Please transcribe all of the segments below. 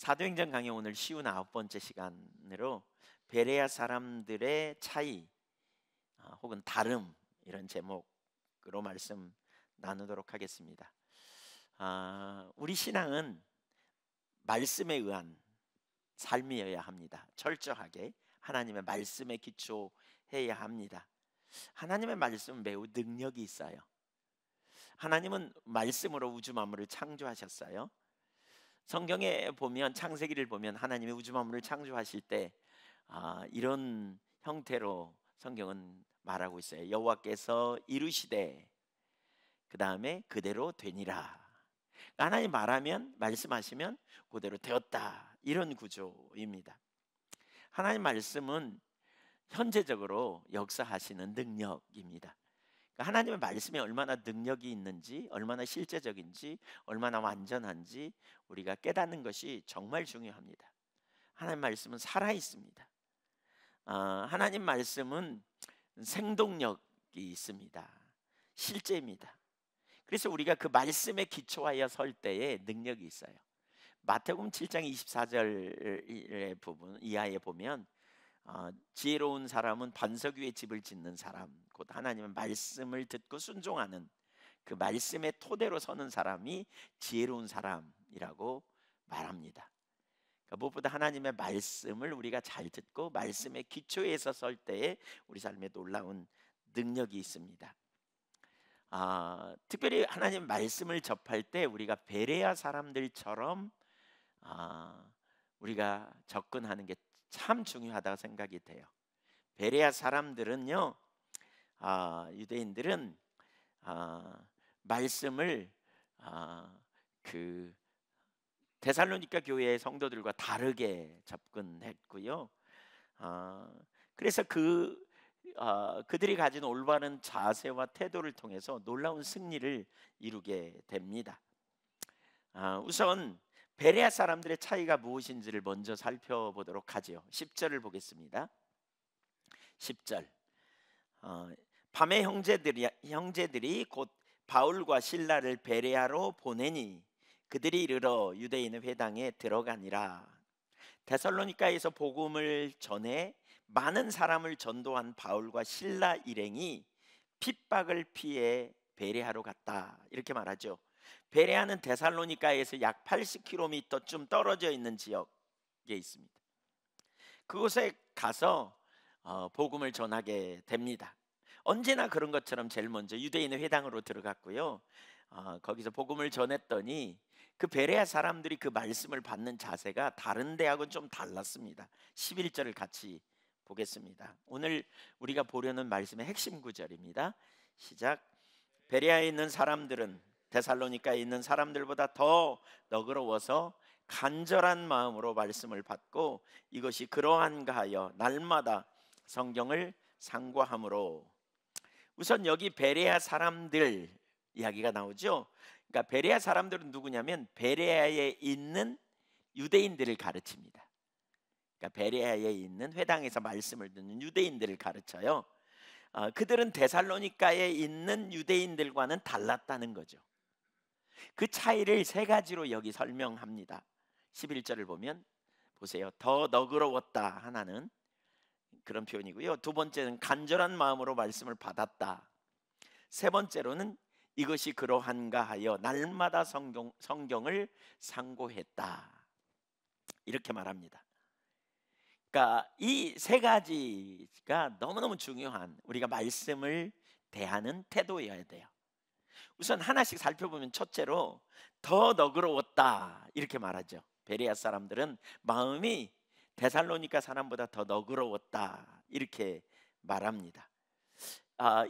사도행전 강의 오늘 쉬운 9번째 시간으로 베레아 사람들의 차이 혹은 다름 이런 제목으로 말씀 나누도록 하겠습니다. 우리 신앙은 말씀에 의한 삶이어야 합니다. 철저하게 하나님의 말씀에 기초해야 합니다. 하나님의 말씀은 매우 능력이 있어요. 하나님은 말씀으로 우주 만물을 창조하셨어요. 성경에 보면, 창세기를 보면 하나님이 우주 만물을 창조하실 때 이런 형태로 성경은 말하고 있어요. 여호와께서 이루시되 그 다음에 그대로 되니라. 하나님 말하면, 말씀하시면 그대로 되었다, 이런 구조입니다. 하나님 말씀은 현재적으로 역사하시는 능력입니다. 하나님의 말씀이 얼마나 능력이 있는지, 얼마나 실제적인지, 얼마나 완전한지 우리가 깨닫는 것이 정말 중요합니다. 하나님 말씀은 살아 있습니다. 하나님 말씀은 생동력이 있습니다. 실제입니다. 그래서 우리가 그 말씀에 기초하여 설 때에 능력이 있어요. 마태복음 7장 24절의 부분 이하에 보면 지혜로운 사람은 반석 위에 집을 짓는 사람, 곧 하나님의 말씀을 듣고 순종하는 그 말씀의 토대로 서는 사람이 지혜로운 사람이라고 말합니다. 그러니까 무엇보다 하나님의 말씀을 우리가 잘 듣고 말씀의 기초에서 설 때에 우리 삶에 놀라운 능력이 있습니다. 특별히 하나님 말씀을 접할 때 우리가 베레아 사람들처럼 우리가 접근하는 게 참 중요하다고 생각이 돼요. 베레아 사람들은요, 유대인들은 말씀을 그 데살로니가 교회의 성도들과 다르게 접근했고요. 그래서 그들이 가진 올바른 자세와 태도를 통해서 놀라운 승리를 이루게 됩니다. 우선 베레아 사람들의 차이가 무엇인지를 먼저 살펴보도록 하죠. 10절을 보겠습니다. 10절. 밤에 형제들이 곧 바울과 실라를 베레아로 보내니 그들이 이르러 유대인의 회당에 들어가니라. 데살로니가에서 복음을 전해 많은 사람을 전도한 바울과 실라 일행이 핍박을 피해 베레아로 갔다, 이렇게 말하죠. 베레아는 데살로니가에서 약 80km쯤 떨어져 있는 지역에 있습니다. 그곳에 가서 복음을 전하게 됩니다. 언제나 그런 것처럼 제일 먼저 유대인의 회당으로 들어갔고요. 거기서 복음을 전했더니 그 베레아 사람들이 그 말씀을 받는 자세가 다른 데하고는 좀 달랐습니다. 11절을 같이 보겠습니다. 오늘 우리가 보려는 말씀의 핵심 구절입니다. 시작. 베레아에 있는 사람들은 데살로니가에 있는 사람들보다 더 너그러워서 간절한 마음으로 말씀을 받고 이것이 그러한가 하여 날마다 성경을 상고함으로. 우선 여기 베레아 사람들 이야기가 나오죠. 그러니까 베레아 사람들은 누구냐면 베레아에 있는 유대인들을 가르칩니다. 그러니까 베레아에 있는 회당에서 말씀을 듣는 유대인들을 가르쳐요. 그들은 데살로니가에 있는 유대인들과는 달랐다는 거죠. 그 차이를 세 가지로 여기 설명합니다. 11절을 보면 보세요. 더 너그러웠다, 하나는 그런 표현이고요. 두 번째는 간절한 마음으로 말씀을 받았다. 세 번째로는 이것이 그러한가 하여 날마다 성경을 상고했다, 이렇게 말합니다. 그러니까 이 세 가지가 너무너무 중요한 우리가 말씀을 대하는 태도여야 돼요. 우선 하나씩 살펴보면 첫째로 더 너그러웠다, 이렇게 말하죠. 베레아 사람들은 마음이 데살로니가 사람보다 더 너그러웠다, 이렇게 말합니다.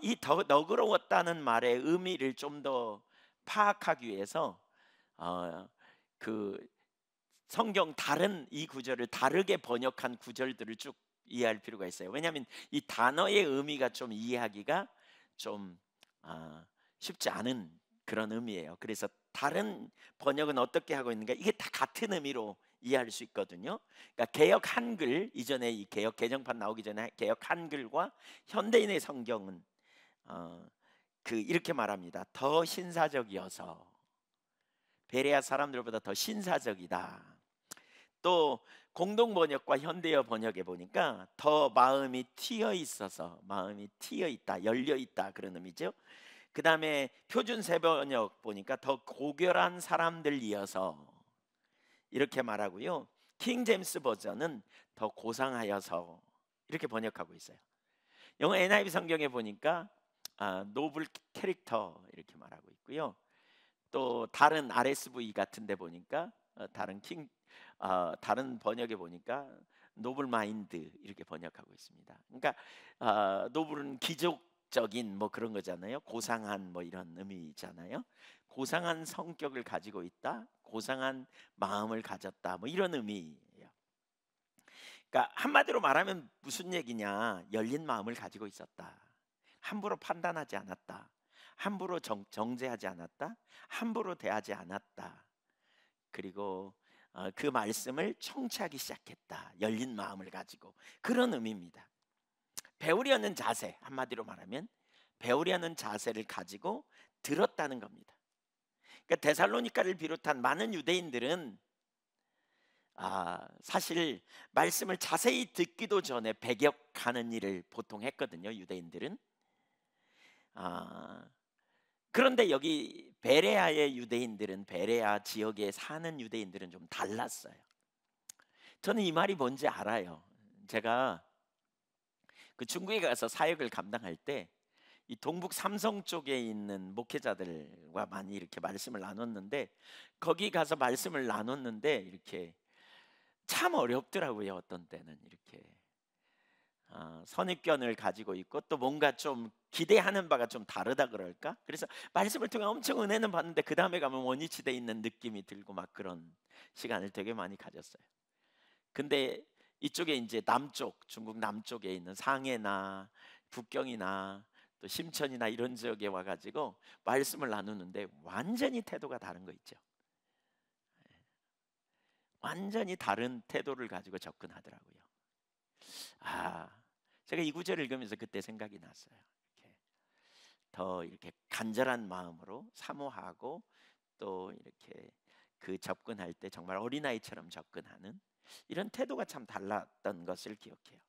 이 더 너그러웠다는 말의 의미를 좀 더 파악하기 위해서 그 성경 다른 이 구절을 다르게 번역한 구절들을 쭉 이해할 필요가 있어요. 왜냐하면 이 단어의 의미가 좀 이해하기가 좀 쉽지 않은 그런 의미예요. 그래서 다른 번역은 어떻게 하고 있는가, 이게 다 같은 의미로 이해할 수 있거든요. 그러니까 개역 한글, 이전에 이 개역 개정판 나오기 전에 개역 한글과 현대인의 성경은 이렇게 말합니다. 더 신사적이어서 베레아 사람들보다 더 신사적이다. 또 공동 번역과 현대어 번역에 보니까 더 마음이 트여 있어서, 마음이 트여 있다, 열려 있다 그런 의미죠. 그 다음에 표준 세번역 보니까 더 고결한 사람들이어서 이렇게 말하고요. 킹 제임스 버전은 더 고상하여서 이렇게 번역하고 있어요. 영어 NIV 성경에 보니까 노블 캐릭터 이렇게 말하고 있고요. 또 다른 RSV 같은 데 보니까 다른 번역에 보니까 노블 마인드 이렇게 번역하고 있습니다. 그러니까 노블은 기족적인 뭐 그런 거잖아요. 고상한 뭐 이런 의미잖아요. 고상한 성격을 가지고 있다, 고상한 마음을 가졌다, 뭐 이런 의미예요. 그러니까 한마디로 말하면 무슨 얘기냐? 열린 마음을 가지고 있었다. 함부로 판단하지 않았다. 함부로 정죄하지 않았다. 함부로 대하지 않았다. 그리고 그 말씀을 청취하기 시작했다. 열린 마음을 가지고 그런 의미입니다. 배우려는 자세, 한마디로 말하면 배우려는 자세를 가지고 들었다는 겁니다. 그러니까 데살로니가를 비롯한 많은 유대인들은 사실 말씀을 자세히 듣기도 전에 배격하는 일을 보통 했거든요. 유대인들은. 그런데 여기 베레아의 유대인들은, 베레아 지역에 사는 유대인들은 좀 달랐어요. 저는 이 말이 뭔지 알아요. 제가 그 중국에 가서 사역을 감당할 때 이 동북 삼성 쪽에 있는 목회자들과 많이 이렇게 말씀을 나눴는데, 거기 가서 말씀을 나눴는데 이렇게 참 어렵더라고요. 어떤 때는 이렇게 선입견을 가지고 있고 또 뭔가 좀 기대하는 바가 좀 다르다 그럴까? 그래서 말씀을 통해 엄청 은혜는 받는데 그 다음에 가면 원위치돼 있는 느낌이 들고 막 그런 시간을 되게 많이 가졌어요. 근데 이쪽에 이제 남쪽, 중국 남쪽에 있는 상해나 북경이나 또 심천이나 이런 지역에 와가지고 말씀을 나누는데 완전히 태도가 다른 거 있죠. 완전히 다른 태도를 가지고 접근하더라고요. 제가 이 구절을 읽으면서 그때 생각이 났어요. 더 이렇게 간절한 마음으로 사모하고 또 이렇게 그 접근할 때 정말 어린아이처럼 접근하는 이런 태도가 참 달랐던 것을 기억해요.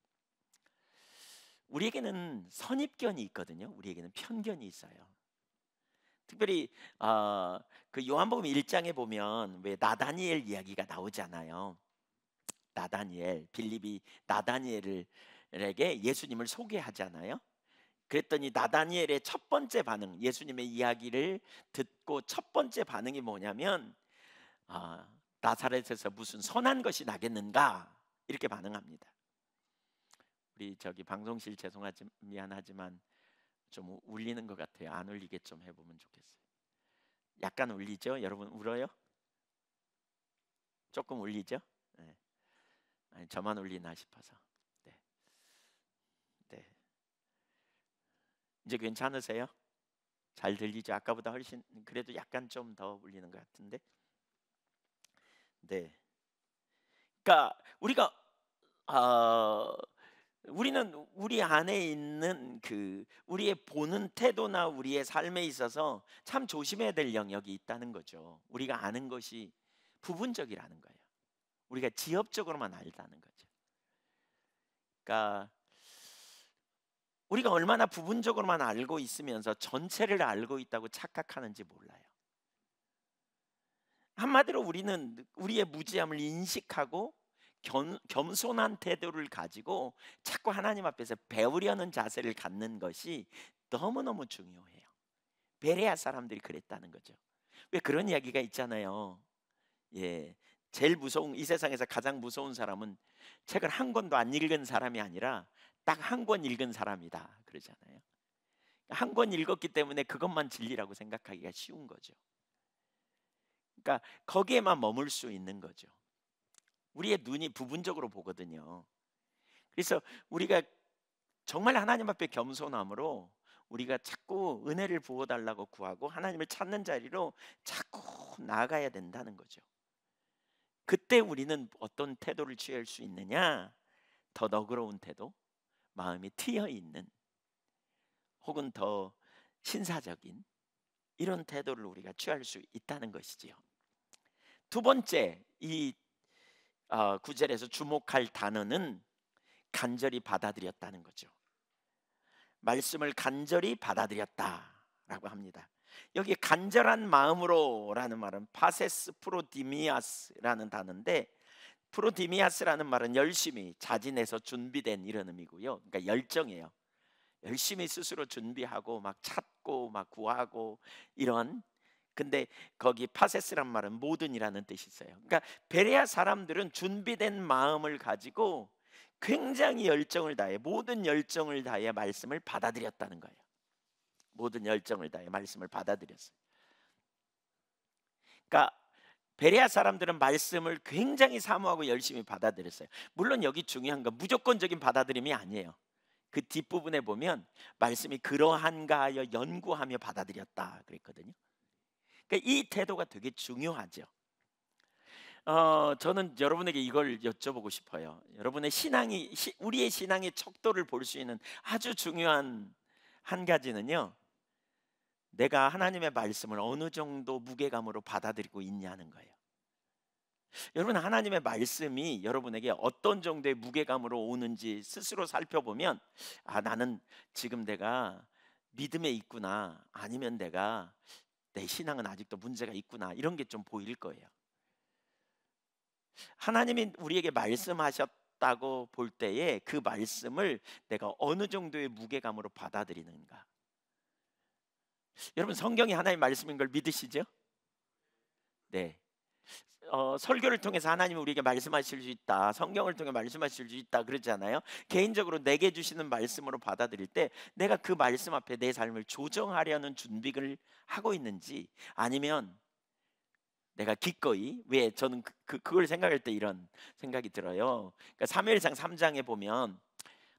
우리에게는 선입견이 있거든요. 우리에게는 편견이 있어요. 특별히 그 요한복음 1장에 보면 왜 나다니엘 이야기가 나오잖아요. 나다니엘, 빌립이 나다니엘에게 예수님을 소개하잖아요. 그랬더니 나다니엘의 첫 번째 반응, 예수님의 이야기를 듣고 첫 번째 반응이 뭐냐면 나사렛에서 무슨 선한 것이 나겠는가 이렇게 반응합니다. 우리 저기 방송실 미안하지만 좀 울리는 것 같아요. 안 울리게 좀 해보면 좋겠어요. 약간 울리죠? 여러분 울어요? 조금 울리죠? 네. 아니, 저만 울리나 싶어서. 네. 네. 이제 괜찮으세요? 잘 들리죠? 아까보다 훨씬 그래도 약간 좀 더 울리는 것 같은데. 네. 그러니까 우리는 우리 안에 있는 그 우리의 보는 태도나 우리의 삶에 있어서 참 조심해야 될 영역이 있다는 거죠. 우리가 아는 것이 부분적이라는 거예요. 우리가 지엽적으로만 알다는 거죠. 그러니까 우리가 얼마나 부분적으로만 알고 있으면서 전체를 알고 있다고 착각하는지 몰라요. 한마디로 우리는 우리의 무지함을 인식하고 겸손한 태도를 가지고 자꾸 하나님 앞에서 배우려는 자세를 갖는 것이 너무너무 중요해요. 베레아 사람들이 그랬다는 거죠. 왜 그런 이야기가 있잖아요. 예, 제일 무서운, 이 세상에서 가장 무서운 사람은 책을 한 권도 안 읽은 사람이 아니라 딱 한 권 읽은 사람이다 그러잖아요. 한 권 읽었기 때문에 그것만 진리라고 생각하기가 쉬운 거죠. 그러니까 거기에만 머물 수 있는 거죠. 우리의 눈이 부분적으로 보거든요. 그래서 우리가 정말 하나님 앞에 겸손함으로 우리가 자꾸 은혜를 부어달라고 구하고 하나님을 찾는 자리로 자꾸 나아가야 된다는 거죠. 그때 우리는 어떤 태도를 취할 수 있느냐? 더 너그러운 태도, 마음이 트여 있는, 혹은 더 신사적인 이런 태도를 우리가 취할 수 있다는 것이지요. 두 번째, 이 구절에서 주목할 단어는 간절히 받아들였다는 거죠. 말씀을 간절히 받아들였다라고 합니다. 여기 간절한 마음으로라는 말은 파세스 프로디미아스라는 단어인데, 프로디미아스라는 말은 열심히 자진해서 준비된 이런 의미고요. 그러니까 열정이에요. 열심히 스스로 준비하고 막 찾고 막 구하고 이런. 근데 거기 파세스란 말은 모든이라는 뜻이 있어요. 그러니까 베레아 사람들은 준비된 마음을 가지고 굉장히 열정을 다해, 모든 열정을 다해 말씀을 받아들였다는 거예요. 모든 열정을 다해 말씀을 받아들였어요. 그러니까 베레아 사람들은 말씀을 굉장히 사모하고 열심히 받아들였어요. 물론 여기 중요한 건 무조건적인 받아들임이 아니에요. 그 뒷부분에 보면 말씀이 그러한가 하여 연구하며 받아들였다 그랬거든요. 그러니까 이 태도가 되게 중요하죠. 저는 여러분에게 이걸 여쭤보고 싶어요. 여러분의 우리의 신앙의 척도를 볼 수 있는 아주 중요한 한 가지는요, 내가 하나님의 말씀을 어느 정도 무게감으로 받아들이고 있냐는 거예요. 여러분, 하나님의 말씀이 여러분에게 어떤 정도의 무게감으로 오는지 스스로 살펴보면, 나는 지금 내가 믿음에 있구나, 아니면 내 신앙은 아직도 문제가 있구나, 이런 게 좀 보일 거예요. 하나님이 우리에게 말씀하셨다고 볼 때에 그 말씀을 내가 어느 정도의 무게감으로 받아들이는가. 여러분, 성경이 하나님의 말씀인 걸 믿으시죠? 네. 설교를 통해서 하나님이 우리에게 말씀하실 수 있다, 성경을 통해 말씀하실 수 있다 그러잖아요. 개인적으로 내게 주시는 말씀으로 받아들일 때 내가 그 말씀 앞에 내 삶을 조정하려는 준비를 하고 있는지, 아니면 내가 기꺼이, 왜 저는 그걸 생각할 때 이런 생각이 들어요. 그러니까 사무엘상 3장에 보면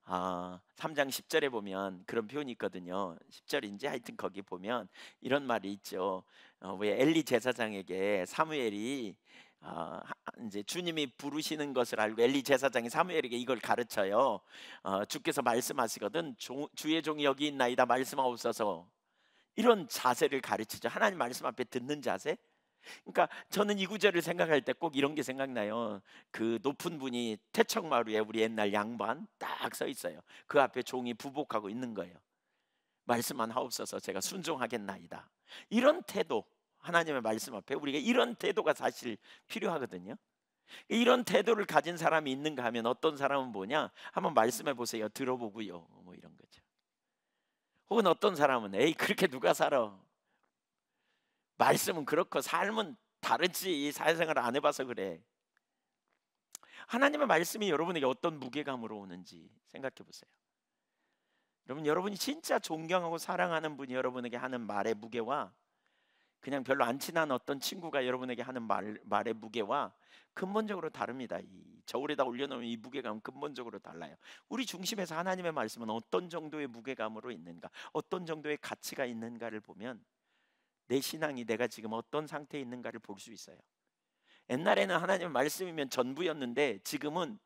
3장 10절에 보면 그런 표현이 있거든요. 10절인지 하여튼 거기 보면 이런 말이 있죠. 왜 엘리 제사장에게 사무엘이 이제 주님이 부르시는 것을 알고 엘리 제사장이 사무엘에게 이걸 가르쳐요. 주께서 말씀하시거든 주의 종이 여기 있나이다 말씀하옵소서, 이런 자세를 가르치죠. 하나님 말씀 앞에 듣는 자세. 그러니까 저는 이 구절을 생각할 때 꼭 이런 게 생각나요. 그 높은 분이 태척마루에 우리 옛날 양반 딱 서 있어요. 그 앞에 종이 부복하고 있는 거예요. 말씀만 하옵소서 제가 순종하겠나이다. 이런 태도, 하나님의 말씀 앞에 우리가 이런 태도가 사실 필요하거든요. 이런 태도를 가진 사람이 있는가 하면 어떤 사람은 뭐냐, 한번 말씀해 보세요, 들어보고요, 뭐 이런 거죠. 혹은 어떤 사람은 에이 그렇게 누가 살아, 말씀은 그렇고 삶은 다르지, 사회생활을 안 해봐서 그래. 하나님의 말씀이 여러분에게 어떤 무게감으로 오는지 생각해 보세요. 여러분이 진짜 존경하고 사랑하는 분이 여러분에게 하는 말의 무게와 그냥 별로 안 친한 어떤 친구가 여러분에게 하는 말의 무게와 근본적으로 다릅니다. 이 저울에다 올려놓으면 이 무게감은 근본적으로 달라요. 우리 중심에서 하나님의 말씀은 어떤 정도의 무게감으로 있는가, 어떤 정도의 가치가 있는가를 보면 내 신앙이 내가 지금 어떤 상태에 있는가를 볼 수 있어요. 옛날에는 하나님의 말씀이면 전부였는데 지금은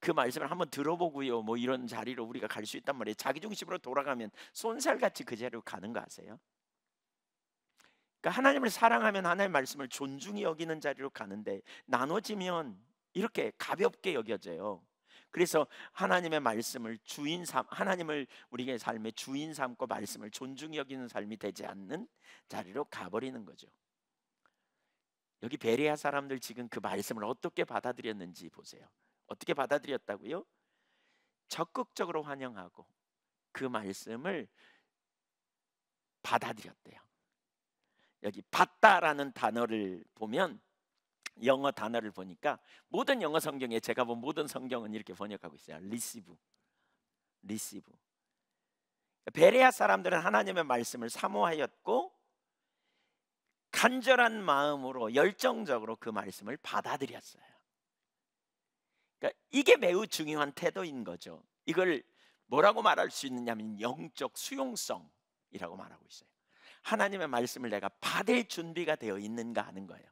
그 말씀을 한번 들어보고요, 뭐 이런 자리로 우리가 갈 수 있단 말이에요. 자기 중심으로 돌아가면 쏜살같이 그 자리로 가는 거 아세요? 그러니까 하나님을 사랑하면 하나님의 말씀을 존중히 여기는 자리로 가는데, 나눠지면 이렇게 가볍게 여겨져요. 그래서 하나님의 말씀을 하나님을 우리의 삶의 주인 삼고 말씀을 존중히 여기는 삶이 되지 않는 자리로 가버리는 거죠. 여기 베레아 사람들 지금 그 말씀을 어떻게 받아들였는지 보세요. 어떻게 받아들였다고요? 적극적으로 환영하고 그 말씀을 받아들였대요. 여기 받다라는 단어를 보면, 영어 단어를 보니까 모든 영어 성경에, 제가 본 모든 성경은 이렇게 번역하고 있어요. receive. 베레아 사람들은 하나님의 말씀을 사모하였고 간절한 마음으로 열정적으로 그 말씀을 받아들였어요. 그러니까 이게 매우 중요한 태도인 거죠. 이걸 뭐라고 말할 수 있느냐면 영적 수용성이라고 말하고 있어요. 하나님의 말씀을 내가 받을 준비가 되어 있는가 하는 거예요.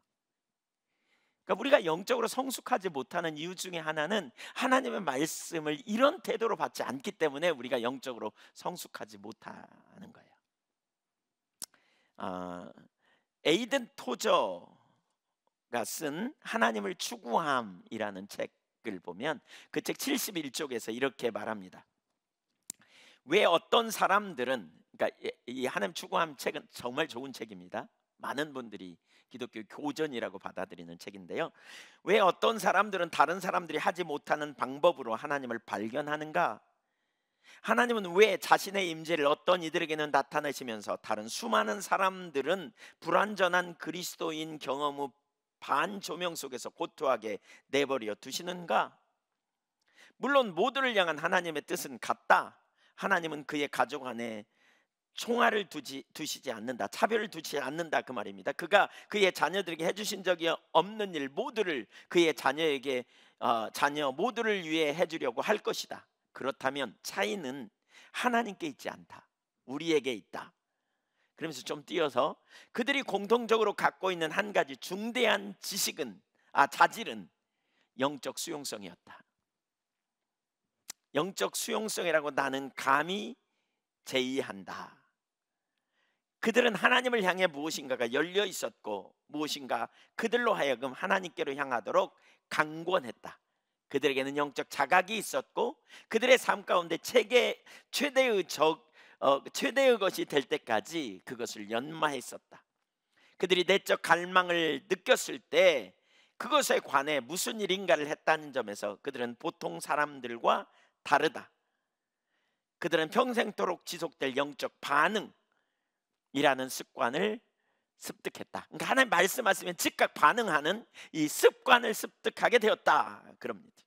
그러니까 우리가 영적으로 성숙하지 못하는 이유 중에 하나는 하나님의 말씀을 이런 태도로 받지 않기 때문에 우리가 영적으로 성숙하지 못하는 거예요. 에이든 토저 쓴 하나님을 추구함이라는 책을 보면 그 책 71쪽에서 이렇게 말합니다. 왜 어떤 사람들은, 그러니까 이 하나님 추구함 책은 정말 좋은 책입니다. 많은 분들이 기독교 교전이라고 받아들이는 책인데요. 왜 어떤 사람들은 다른 사람들이 하지 못하는 방법으로 하나님을 발견하는가? 하나님은 왜 자신의 임재를 어떤 이들에게는 나타내시면서 다른 수많은 사람들은 불완전한 그리스도인 경험 후 반조명 속에서 고토하게 내버려 두시는가? 물론 모두를 향한 하나님의 뜻은 같다. 하나님은 그의 가족 안에 총알을 두시지 않는다. 차별을 두지 않는다, 그 말입니다. 그가 그의 자녀들에게 해주신 적이 없는 일 모두를 그의 자녀에게 자녀 모두를 위해 해주려고 할 것이다. 그렇다면 차이는 하나님께 있지 않다, 우리에게 있다. 그러면서 좀 띄어서 그들이 공통적으로 갖고 있는 한 가지 중대한 자질은 영적 수용성이었다. 영적 수용성이라고 나는 감히 제의한다. 그들은 하나님을 향해 무엇인가가 열려 있었고 무엇인가 그들로 하여금 하나님께로 향하도록 강권했다. 그들에게는 영적 자각이 있었고 그들의 삶 가운데 최대의 것이 될 때까지 그것을 연마했었다. 그들이 내적 갈망을 느꼈을 때 그것에 관해 무슨 일인가를 했다는 점에서 그들은 보통 사람들과 다르다. 그들은 평생토록 지속될 영적 반응이라는 습관을 습득했다. 그러니까 하나님 말씀하시면 즉각 반응하는 이 습관을 습득하게 되었다, 그럽니다.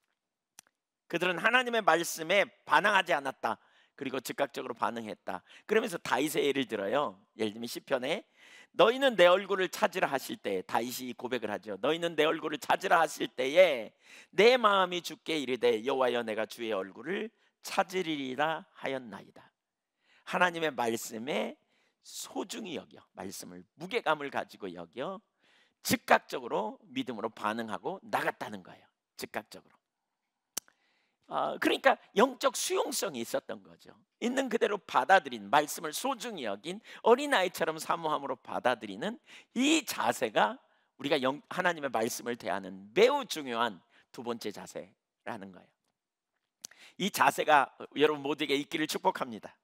그들은 하나님의 말씀에 반항하지 않았다. 그리고 즉각적으로 반응했다. 그러면서 다윗의 예를 들어요. 예를 들면 시편에 너희는 내 얼굴을 찾으라 하실 때, 다윗이 고백을 하죠. 너희는 내 얼굴을 찾으라 하실 때에 내 마음이 주께 이르되 여호와여 내가 주의 얼굴을 찾으리라 하였나이다. 하나님의 말씀에 소중히 여겨, 말씀을 무게감을 가지고 여겨 즉각적으로 믿음으로 반응하고 나갔다는 거예요. 즉각적으로. 그러니까 영적 수용성이 있었던 거죠. 있는 그대로 받아들인, 말씀을 소중히 여긴, 어린아이처럼 사모함으로 받아들이는 이 자세가 우리가 하나님의 말씀을 대하는 매우 중요한 두 번째 자세라는 거예요. 이 자세가 여러분 모두에게 있기를 축복합니다.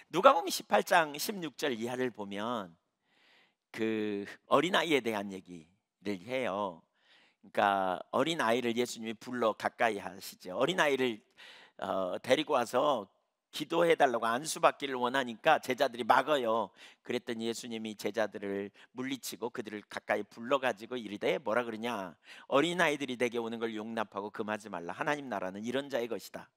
누가복음 18장 16절 이하를 보면 그 어린아이에 대한 얘기를 해요. 그러니까 어린아이를 예수님이 불러 가까이 하시죠. 어린아이를 데리고 와서 기도해달라고 안수받기를 원하니까 제자들이 막아요. 그랬더니 예수님이 제자들을 물리치고 그들을 가까이 불러가지고 이르되 뭐라 그러냐, 어린아이들이 내게 오는 걸 용납하고 금하지 말라. 하나님 나라는 이런 자의 것이다.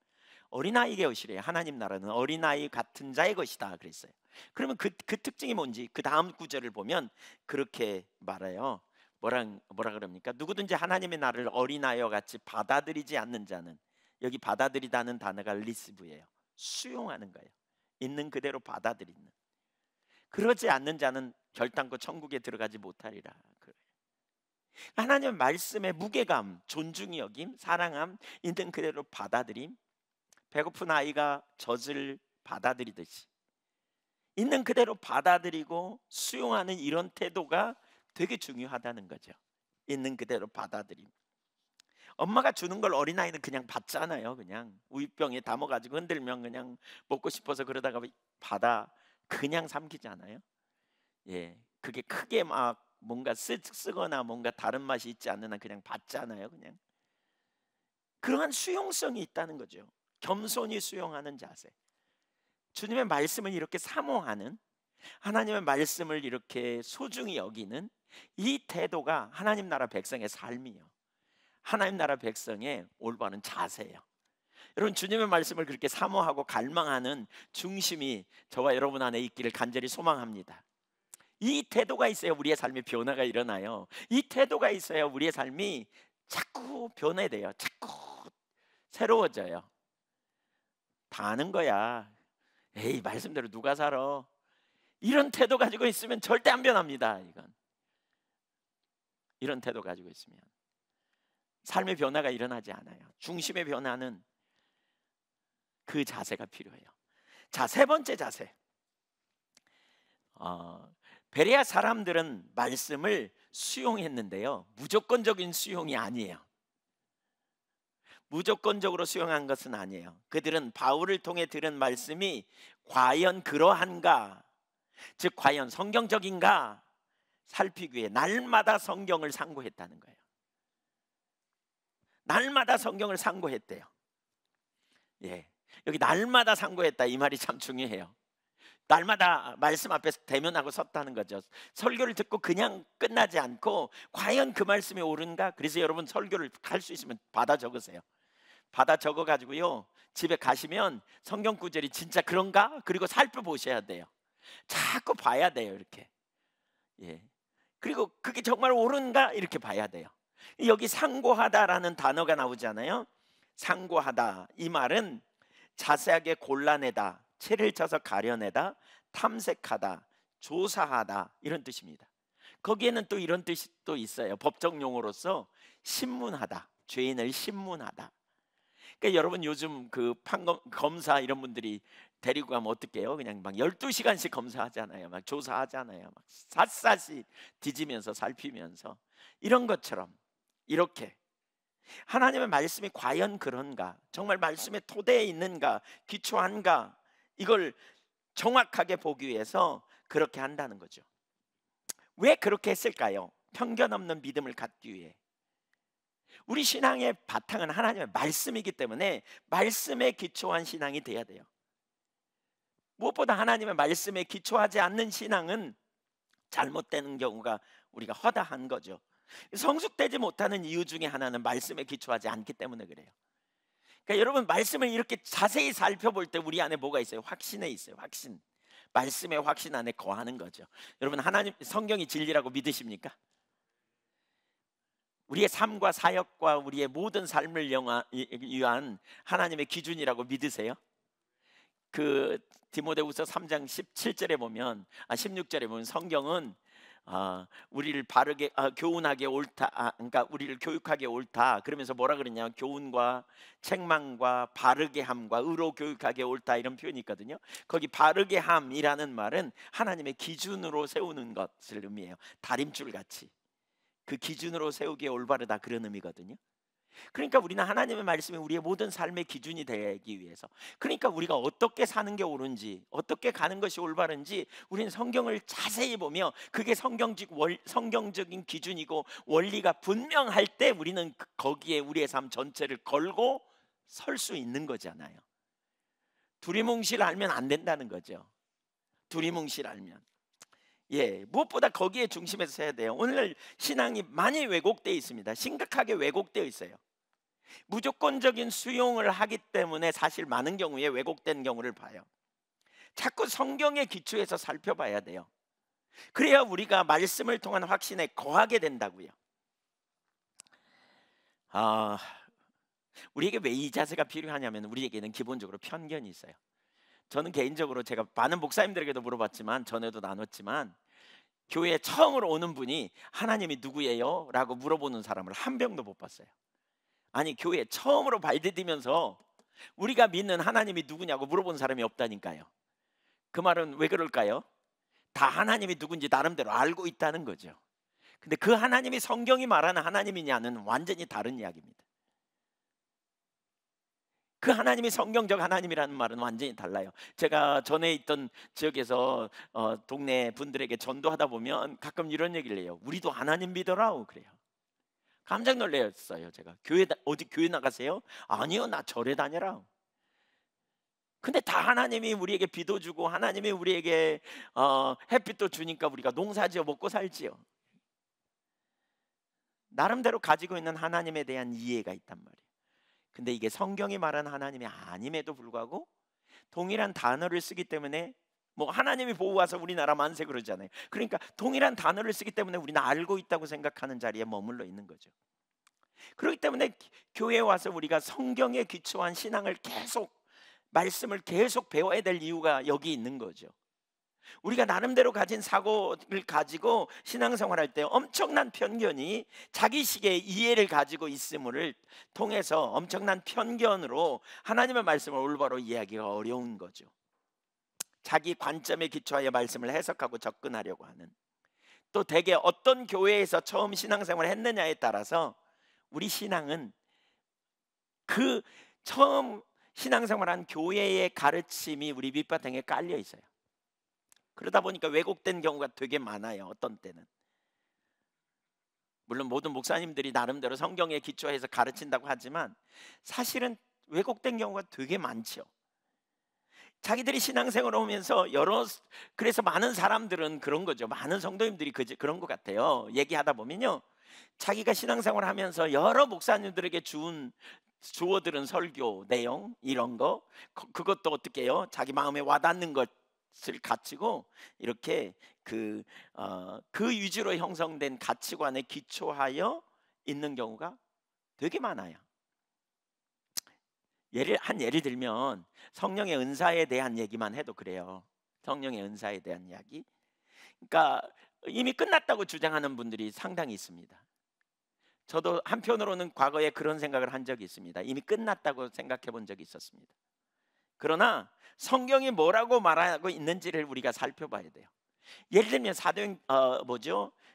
어린아이에게 오시래요. 하나님 나라는 어린아이 같은 자의 것이다 그랬어요. 그러면 그 특징이 뭔지 그 다음 구절을 보면 그렇게 말해요. 뭐라 그럽니까? 누구든지 하나님의 나라를 어린아이와 같이 받아들이지 않는 자는, 여기 받아들이다는 단어가 리시브예요. 수용하는 거예요. 있는 그대로 받아들이는. 그러지 않는 자는 결단코 천국에 들어가지 못하리라. 하나님의 말씀의 무게감, 존중이 여김, 사랑함, 있는 그대로 받아들임, 배고픈 아이가 젖을 받아들이듯이 있는 그대로 받아들이고 수용하는 이런 태도가 되게 중요하다는 거죠. 있는 그대로 받아들임. 엄마가 주는 걸 어린아이는 그냥 받잖아요. 그냥 우유병에 담아가지고 흔들면 그냥 먹고 싶어서 그러다가 그냥 삼키잖아요. 예, 그게 크게 막 뭔가 쓰거나 뭔가 다른 맛이 있지 않는 한 그냥 받잖아요. 그냥 그러한 수용성이 있다는 거죠. 겸손히 수용하는 자세. 주님의 말씀을 이렇게 사모하는, 하나님의 말씀을 이렇게 소중히 여기는 이 태도가 하나님 나라 백성의 삶이에요. 하나님 나라 백성의 올바른 자세예요. 여러분, 주님의 말씀을 그렇게 사모하고 갈망하는 중심이 저와 여러분 안에 있기를 간절히 소망합니다. 이 태도가 있어야 우리의 삶에 변화가 일어나요. 이 태도가 있어야 우리의 삶이 자꾸 변해돼요. 자꾸 새로워져요. 다 아는 거야. 에이, 말씀대로 누가 살아. 이런 태도 가지고 있으면 절대 안 변합니다. 이런 태도 가지고 있으면 삶의 변화가 일어나지 않아요. 중심의 변화는 그 자세가 필요해요. 자, 세 번째 자세. 베레아 사람들은 말씀을 수용했는데요, 무조건적인 수용이 아니에요. 무조건적으로 수용한 것은 아니에요. 그들은 바울을 통해 들은 말씀이 과연 그러한가, 즉 과연 성경적인가 살피기 위해 날마다 성경을 상고했다는 거예요. 날마다 성경을 상고했대요. 예, 여기 날마다 상고했다 이 말이 참 중요해요. 날마다 말씀 앞에서 대면하고 섰다는 거죠. 설교를 듣고 그냥 끝나지 않고 과연 그 말씀이 옳은가. 그래서 여러분 설교를 할 수 있으면 받아 적으세요. 받아 적어 가지고요, 집에 가시면 성경 구절이 진짜 그런가 그리고 살펴보셔야 돼요. 자꾸 봐야 돼요, 이렇게. 예. 그리고 그게 정말 옳은가 이렇게 봐야 돼요. 여기 상고하다라는 단어가 나오잖아요. 상고하다, 이 말은 자세하게 골라내다, 채를 쳐서 가려내다, 탐색하다, 조사하다 이런 뜻입니다. 거기에는 또 이런 뜻이 또 있어요. 법적 용어로서 신문하다, 죄인을 신문하다. 그러니까 여러분 요즘 그 검사 이런 분들이 데리고 가면 어떻게 해요? 그냥 막 12시간씩 검사하잖아요. 막 조사하잖아요. 막 샅샅이 뒤지면서 살피면서. 이런 것처럼 이렇게 하나님의 말씀이 과연 그런가, 정말 말씀의 토대에 있는가, 기초한가, 이걸 정확하게 보기 위해서 그렇게 한다는 거죠. 왜 그렇게 했을까요? 편견 없는 믿음을 갖기 위해. 우리 신앙의 바탕은 하나님의 말씀이기 때문에 말씀에 기초한 신앙이 돼야 돼요. 무엇보다 하나님의 말씀에 기초하지 않는 신앙은 잘못되는 경우가 우리가 허다한 거죠. 성숙되지 못하는 이유 중에 하나는 말씀에 기초하지 않기 때문에 그래요. 그러니까 여러분 말씀을 이렇게 자세히 살펴볼 때 우리 안에 뭐가 있어요? 확신에 있어요. 확신. 말씀의 확신 안에 거하는 거죠. 여러분 하나님 성경이 진리라고 믿으십니까? 우리의 삶과 사역과 우리의 모든 삶을 위한 하나님의 기준이라고 믿으세요? 그 디모데후서 3장 17절에 보면 16절에 보면 성경은 우리를 바르게 교훈하게 옳다, 그러니까 우리를 교육하게 옳다 그러면서 뭐라 그러냐, 교훈과 책망과 바르게 함과 의로 교육하게 옳다 이런 표현이 있거든요. 거기 바르게 함이라는 말은 하나님의 기준으로 세우는 것을 의미해요. 다림줄 같이 그 기준으로 세우기에 올바르다 그런 의미거든요. 그러니까 우리는 하나님의 말씀이 우리의 모든 삶의 기준이 되기 위해서, 그러니까 우리가 어떻게 사는 게 옳은지, 어떻게 가는 것이 올바른지 우리는 성경을 자세히 보며 그게 성경적인 기준이고 원리가 분명할 때 우리는 거기에 우리의 삶 전체를 걸고 설 수 있는 거잖아요. 두리뭉실 알면 안 된다는 거죠. 두리뭉실 알면. 예, 무엇보다 거기에 중심에서 서야 돼요. 오늘 신앙이 많이 왜곡되어 있습니다. 심각하게 왜곡되어 있어요. 무조건적인 수용을 하기 때문에 사실 많은 경우에 왜곡된 경우를 봐요. 자꾸 성경의 기초에서 살펴봐야 돼요. 그래야 우리가 말씀을 통한 확신에 거하게 된다고요. 우리에게 왜 이 자세가 필요하냐면 우리에게는 기본적으로 편견이 있어요. 저는 개인적으로 제가 많은 목사님들에게도 물어봤지만 전에도 나눴지만 교회에 처음으로 오는 분이 하나님이 누구예요? 라고 물어보는 사람을 한 명도 못 봤어요. 아니 교회에 처음으로 발디디면서 우리가 믿는 하나님이 누구냐고 물어본 사람이 없다니까요. 그 말은 왜 그럴까요? 다 하나님이 누군지 나름대로 알고 있다는 거죠. 근데 그 하나님이 성경이 말하는 하나님이냐는 완전히 다른 이야기입니다. 그 하나님이 성경적 하나님이라는 말은 완전히 달라요. 제가 전에 있던 지역에서 동네 분들에게 전도하다 보면 가끔 이런 얘기를 해요. 우리도 하나님 믿어라 그래요. 깜짝 놀랐어요. 제가 어디 교회 나가세요? 아니요, 나 절에 다녀라. 근데 다 하나님이 우리에게 비도 주고 하나님이 우리에게 햇빛도 주니까 우리가 농사지어 먹고 살지요. 나름대로 가지고 있는 하나님에 대한 이해가 있단 말이에요. 근데 이게 성경이 말하는 하나님이 아님에도 불구하고 동일한 단어를 쓰기 때문에, 뭐 하나님이 보호하서 우리나라 만세 그러잖아요. 그러니까 동일한 단어를 쓰기 때문에 우리는 알고 있다고 생각하는 자리에 머물러 있는 거죠. 그렇기 때문에 교회에 와서 우리가 성경에 기초한 신앙을 계속, 말씀을 계속 배워야 될 이유가 여기 있는 거죠. 우리가 나름대로 가진 사고를 가지고 신앙생활할 때 엄청난 편견이 자기식의 이해를 가지고 있음을 통해서 엄청난 편견으로 하나님의 말씀을 올바로 이해하기가 어려운 거죠. 자기 관점에 기초하여 말씀을 해석하고 접근하려고 하는, 또 대개 어떤 교회에서 처음 신앙생활을 했느냐에 따라서 우리 신앙은 그 처음 신앙생활한 교회의 가르침이 우리 밑바탕에 깔려 있어요. 그러다 보니까 왜곡된 경우가 되게 많아요. 어떤 때는 물론 모든 목사님들이 나름대로 성경에 기초해서 가르친다고 하지만 사실은 왜곡된 경우가 되게 많죠. 자기들이 신앙생활을 하면서 그래서 많은 사람들은 그런 거죠. 많은 성도님들이 그런 것 같아요. 얘기하다 보면요, 자기가 신앙생활을 하면서 여러 목사님들에게 주어들은 설교 내용 이런 거 그것도 어떻게 해요? 자기 마음에 와닿는 것을 가지고 이렇게 그 위주로 형성된 가치관에 기초하여 있는 경우가 되게 많아요. 예를 들면 성령의 은사에 대한 얘기만 해도 그래요. 성령의 은사에 대한 이야기. 그러니까 이미 끝났다고 주장하는 분들이 상당히 있습니다. 저도 한편으로는 과거에 그런 생각을 한 적이 있습니다. 이미 끝났다고 생각해 본 적이 있었습니다. 그러나 성경이 뭐라고 말하고 있는지를 우리가 살펴봐야 돼요. 예를 들면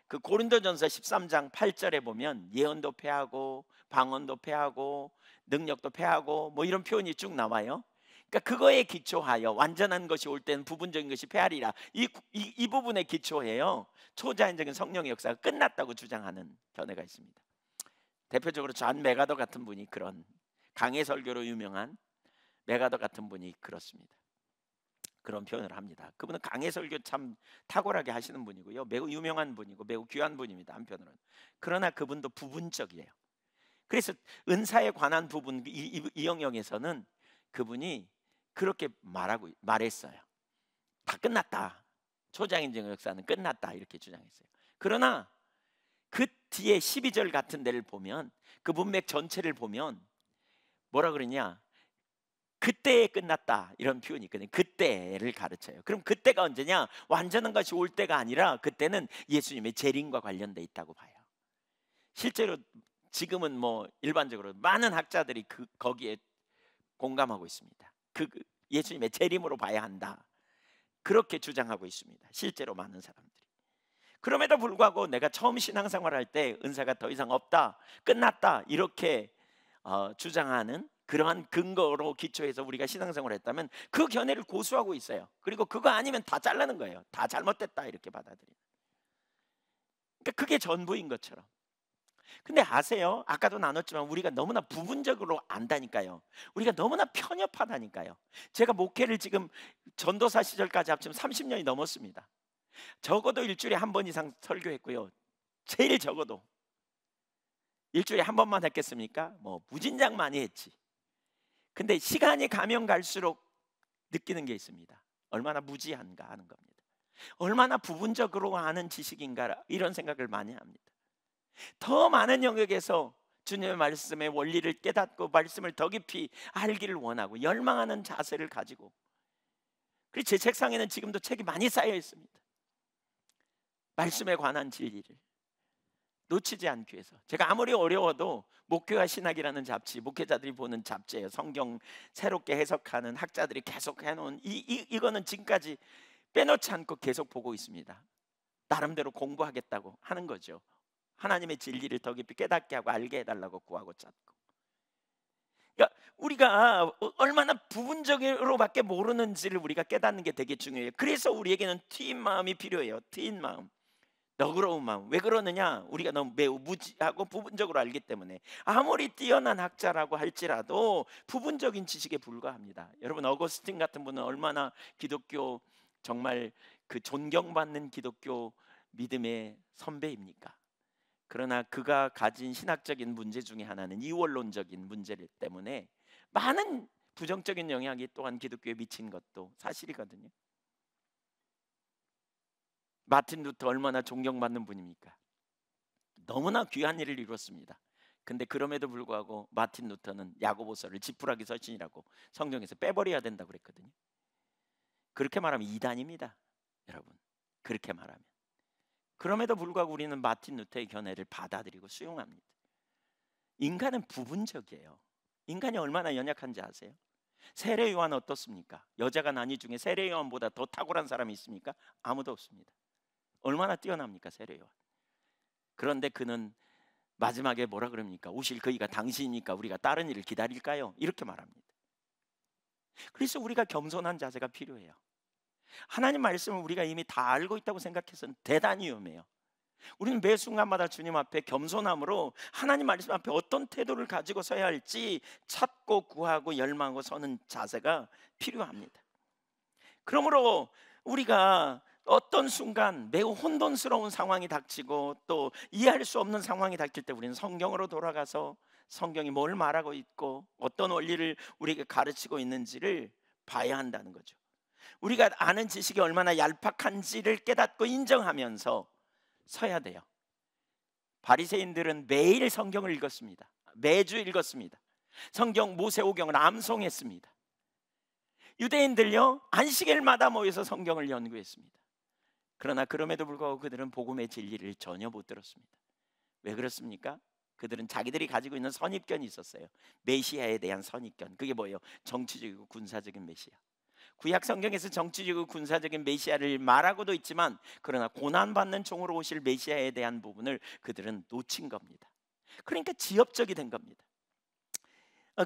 그 고린도전서 13장 8절에 보면 예언도 패하고 방언도 패하고 능력도 패하고 뭐 이런 표현이 쭉 나와요. 그러니까 그거에 기초하여 완전한 것이 올 때는 부분적인 것이 패하리라. 이 부분에 기초해요. 초자연적인 성령의 역사가 끝났다고 주장하는 견해가 있습니다. 대표적으로 존 메가더 같은 분이 그런 강해 설교로 유명한 메가더 같은 분이 그렇습니다. 그런 표현을 합니다. 그분은 강해 설교 참 탁월하게 하시는 분이고요. 매우 유명한 분이고 매우 귀한 분입니다. 한편으로는. 그러나 그분도 부분적이에요. 그래서 은사에 관한 부분 이 영역에서는 그분이 그렇게 말했어요. 다 끝났다. 초자연적 역사는 끝났다 이렇게 주장했어요. 그러나 그 뒤에 12절 같은 데를 보면 그 문맥 전체를 보면 뭐라 그러냐? 그때에 끝났다 이런 표현이 있거든요. 그때를 가르쳐요. 그럼 그때가 언제냐? 완전한 것이 올 때가 아니라 그때는 예수님의 재림과 관련돼 있다고 봐요. 실제로 지금은 뭐 일반적으로 많은 학자들이 거기에 공감하고 있습니다. 예수님의 재림으로 봐야 한다. 그렇게 주장하고 있습니다. 실제로 많은 사람들이. 그럼에도 불구하고 내가 처음 신앙생활할 때 은사가 더 이상 없다, 끝났다 이렇게 주장하는 그러한 근거로 기초해서 우리가 신앙생활을 했다면 그 견해를 고수하고 있어요. 그리고 그거 아니면 다 잘라는 거예요. 다 잘못됐다 이렇게 받아들이는. 그러니까 그게 전부인 것처럼. 근데 아세요? 아까도 나눴지만 우리가 너무나 부분적으로 안다니까요. 우리가 너무나 편협하다니까요. 제가 목회를 지금 전도사 시절까지 합치면 30년이 넘었습니다. 적어도 일주일에 한 번 이상 설교했고요. 제일 적어도 일주일에 한 번만 했겠습니까? 뭐 무진장 많이 했지. 근데 시간이 가면 갈수록 느끼는 게 있습니다. 얼마나 무지한가 하는 겁니다. 얼마나 부분적으로 아는 지식인가 이런 생각을 많이 합니다. 더 많은 영역에서 주님의 말씀의 원리를 깨닫고 말씀을 더 깊이 알기를 원하고 열망하는 자세를 가지고, 그리고 제 책상에는 지금도 책이 많이 쌓여 있습니다. 말씀에 관한 진리를 놓치지 않기 위해서. 제가 아무리 어려워도 목회와 신학이라는 잡지, 목회자들이 보는 잡지예요. 성경 새롭게 해석하는 학자들이 계속 해놓은 이거는 지금까지 빼놓지 않고 계속 보고 있습니다. 나름대로 공부하겠다고 하는 거죠. 하나님의 진리를 더 깊이 깨닫게 하고 알게 해달라고 구하고 찾고. 그러니까 우리가 얼마나 부분적으로밖에 모르는지를 우리가 깨닫는 게 되게 중요해요. 그래서 우리에게는 트인 마음이 필요해요. 트인 마음, 너그러운 마음. 왜 그러느냐? 우리가 너무 매우 무지하고 부분적으로 알기 때문에. 아무리 뛰어난 학자라고 할지라도 부분적인 지식에 불과합니다. 여러분, 어거스틴 같은 분은 얼마나 기독교 정말 그 존경받는 기독교 믿음의 선배입니까? 그러나 그가 가진 신학적인 문제 중에 하나는 이원론적인 문제를 때문에 많은 부정적인 영향이 또한 기독교에 미친 것도 사실이거든요. 마틴 루터 얼마나 존경받는 분입니까? 너무나 귀한 일을 이뤘습니다. 근데 그럼에도 불구하고 마틴 루터는 야고보서를 지푸라기 서신이라고 성경에서 빼버려야 된다고 그랬거든요. 그렇게 말하면 이단입니다, 여러분. 그렇게 말하면. 그럼에도 불구하고 우리는 마틴 루터의 견해를 받아들이고 수용합니다. 인간은 부분적이에요. 인간이 얼마나 연약한지 아세요? 세례 요한 어떻습니까? 여자가 난이 중에 세례 요한보다 더 탁월한 사람이 있습니까? 아무도 없습니다. 얼마나 뛰어납니까 세례요한. 그런데 그는 마지막에 뭐라 그럽니까? 오실 그이가 당신이니까 우리가 다른 일을 기다릴까요? 이렇게 말합니다. 그래서 우리가 겸손한 자세가 필요해요. 하나님 말씀을 우리가 이미 다 알고 있다고 생각해서는 대단히 위험해요. 우리는 매 순간마다 주님 앞에 겸손함으로 하나님 말씀 앞에 어떤 태도를 가지고 서야 할지 찾고 구하고 열망하고 서는 자세가 필요합니다. 그러므로 우리가 어떤 순간 매우 혼돈스러운 상황이 닥치고 또 이해할 수 없는 상황이 닥칠 때 우리는 성경으로 돌아가서 성경이 뭘 말하고 있고 어떤 원리를 우리에게 가르치고 있는지를 봐야 한다는 거죠. 우리가 아는 지식이 얼마나 얄팍한지를 깨닫고 인정하면서 서야 돼요. 바리새인들은 매일 성경을 읽었습니다. 매주 읽었습니다. 성경 모세오경을 암송했습니다. 유대인들요 안식일마다 모여서 성경을 연구했습니다. 그러나 그럼에도 불구하고 그들은 복음의 진리를 전혀 못 들었습니다. 왜 그렇습니까? 그들은 자기들이 가지고 있는 선입견이 있었어요. 메시아에 대한 선입견. 그게 뭐예요? 정치적이고 군사적인 메시아. 구약 성경에서 정치적이고 군사적인 메시아를 말하고도 있지만 그러나 고난받는 종으로 오실 메시아에 대한 부분을 그들은 놓친 겁니다. 그러니까 지엽적이 된 겁니다.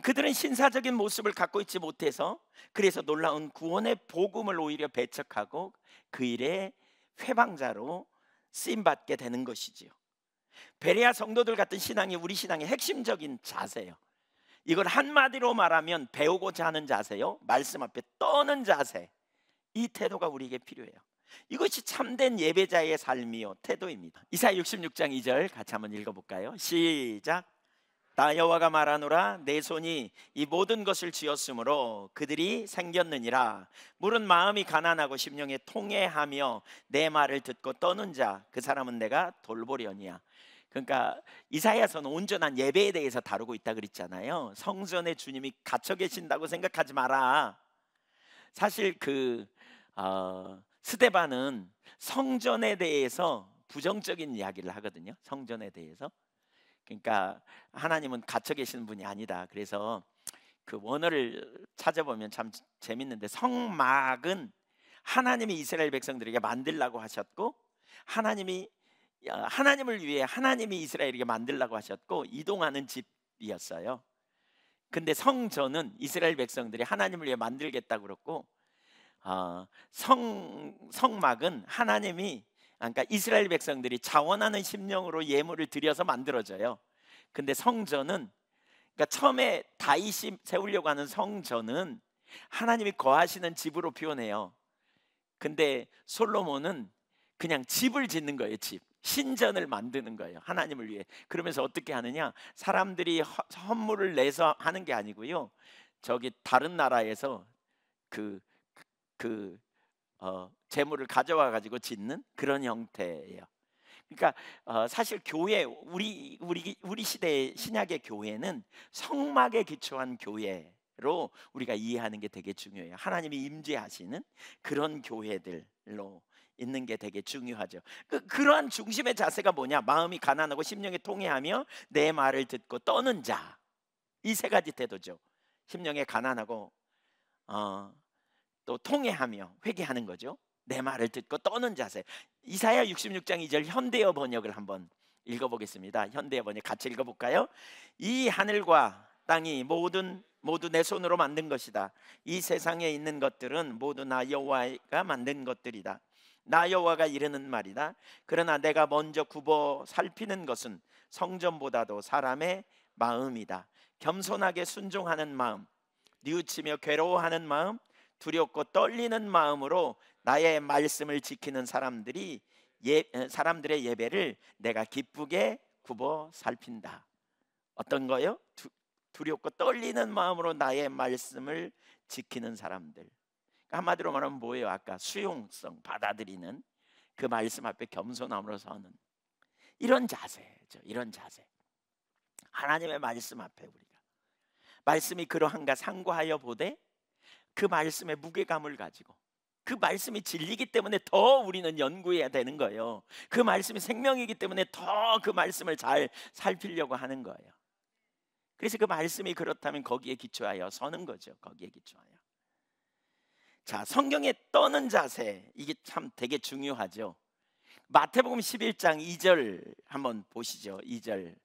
그들은 신사적인 모습을 갖고 있지 못해서 그래서 놀라운 구원의 복음을 오히려 배척하고 그 일에 회방자로 쓰임받게 되는 것이지요. 베레아 성도들 같은 신앙이 우리 신앙의 핵심적인 자세예요. 이걸 한마디로 말하면 배우고자 하는 자세요, 말씀 앞에 떠는 자세, 이 태도가 우리에게 필요해요. 이것이 참된 예배자의 삶이요 태도입니다. 이사야 66장 2절 같이 한번 읽어볼까요? 시작. 나 여호와가 말하노라 내 손이 이 모든 것을 지었으므로 그들이 생겼느니라. 물은 마음이 가난하고 심령에 통해하며 내 말을 듣고 떠는 자 그 사람은 내가 돌보려니야. 그러니까 이사야서는 온전한 예배에 대해서 다루고 있다 그랬잖아요. 성전에 주님이 갇혀 계신다고 생각하지 마라. 사실 스데반은 성전에 대해서 부정적인 이야기를 하거든요. 성전에 대해서. 그러니까 하나님은 갇혀 계시는 분이 아니다. 그래서 그 원어를 찾아보면 참 재밌는데 성막은 하나님이 이스라엘 백성들에게 만들라고 하셨고 하나님을 위해 하나님이 이스라엘에게 만들라고 하셨고 이동하는 집이었어요. 근데 성전은 이스라엘 백성들이 하나님을 위해 만들겠다고 그랬고 성막은 하나님이 그러니까 이스라엘 백성들이 자원하는 심령으로 예물을 드려서 만들어져요. 근데 성전은 그러니까 처음에 다윗이 세우려고 하는 성전은 하나님이 거하시는 집으로 표현해요. 근데 솔로몬은 그냥 집을 짓는 거예요. 집. 신전을 만드는 거예요. 하나님을 위해. 그러면서 어떻게 하느냐? 사람들이 헌물을 내서 하는 게 아니고요. 저기 다른 나라에서 재물을 가져와 가지고 짓는 그런 형태예요. 그러니까 사실 교회 우리 시대의 신약의 교회는 성막에 기초한 교회로 우리가 이해하는 게 되게 중요해요. 하나님이 임재하시는 그런 교회들로 있는 게 되게 중요하죠. 그러한 중심의 자세가 뭐냐? 마음이 가난하고 심령이 통해하며 내 말을 듣고 떠는 자. 이 세 가지 태도죠. 심령에 가난하고 또 통해하며 회개하는 거죠. 내 말을 듣고 떠는 자세. 이사야 66장 2절 현대어 번역을 한번 읽어보겠습니다. 현대어 번역 같이 읽어볼까요? 이 하늘과 땅이 모두 내 손으로 만든 것이다. 이 세상에 있는 것들은 모두 나 여호와가 만든 것들이다. 나 여호와가 이르는 말이다. 그러나 내가 먼저 굽어 살피는 것은 성전보다도 사람의 마음이다. 겸손하게 순종하는 마음, 뉘우치며 괴로워하는 마음, 두렵고 떨리는 마음으로 나의 말씀을 지키는 사람들의 예배를 내가 기쁘게 굽어 살핀다. 어떤 거요? 두렵고 떨리는 마음으로 나의 말씀을 지키는 사람들. 한마디로 말하면 뭐예요? 아까 수용성, 받아들이는 그 말씀 앞에 겸손함으로 서는 이런 자세죠. 이런 자세. 하나님의 말씀 앞에 우리가 말씀이 그러한가 상고하여 보되 그 말씀의 무게감을 가지고 그 말씀이 진리이기 때문에 더 우리는 연구해야 되는 거예요. 그 말씀이 생명이기 때문에 더 그 말씀을 잘 살피려고 하는 거예요. 그래서 그 말씀이 그렇다면 거기에 기초하여 서는 거죠. 거기에 기초하여. 자, 성경에 떠는 자세, 이게 참 되게 중요하죠. 마태복음 11장 2절 한번 보시죠. 2절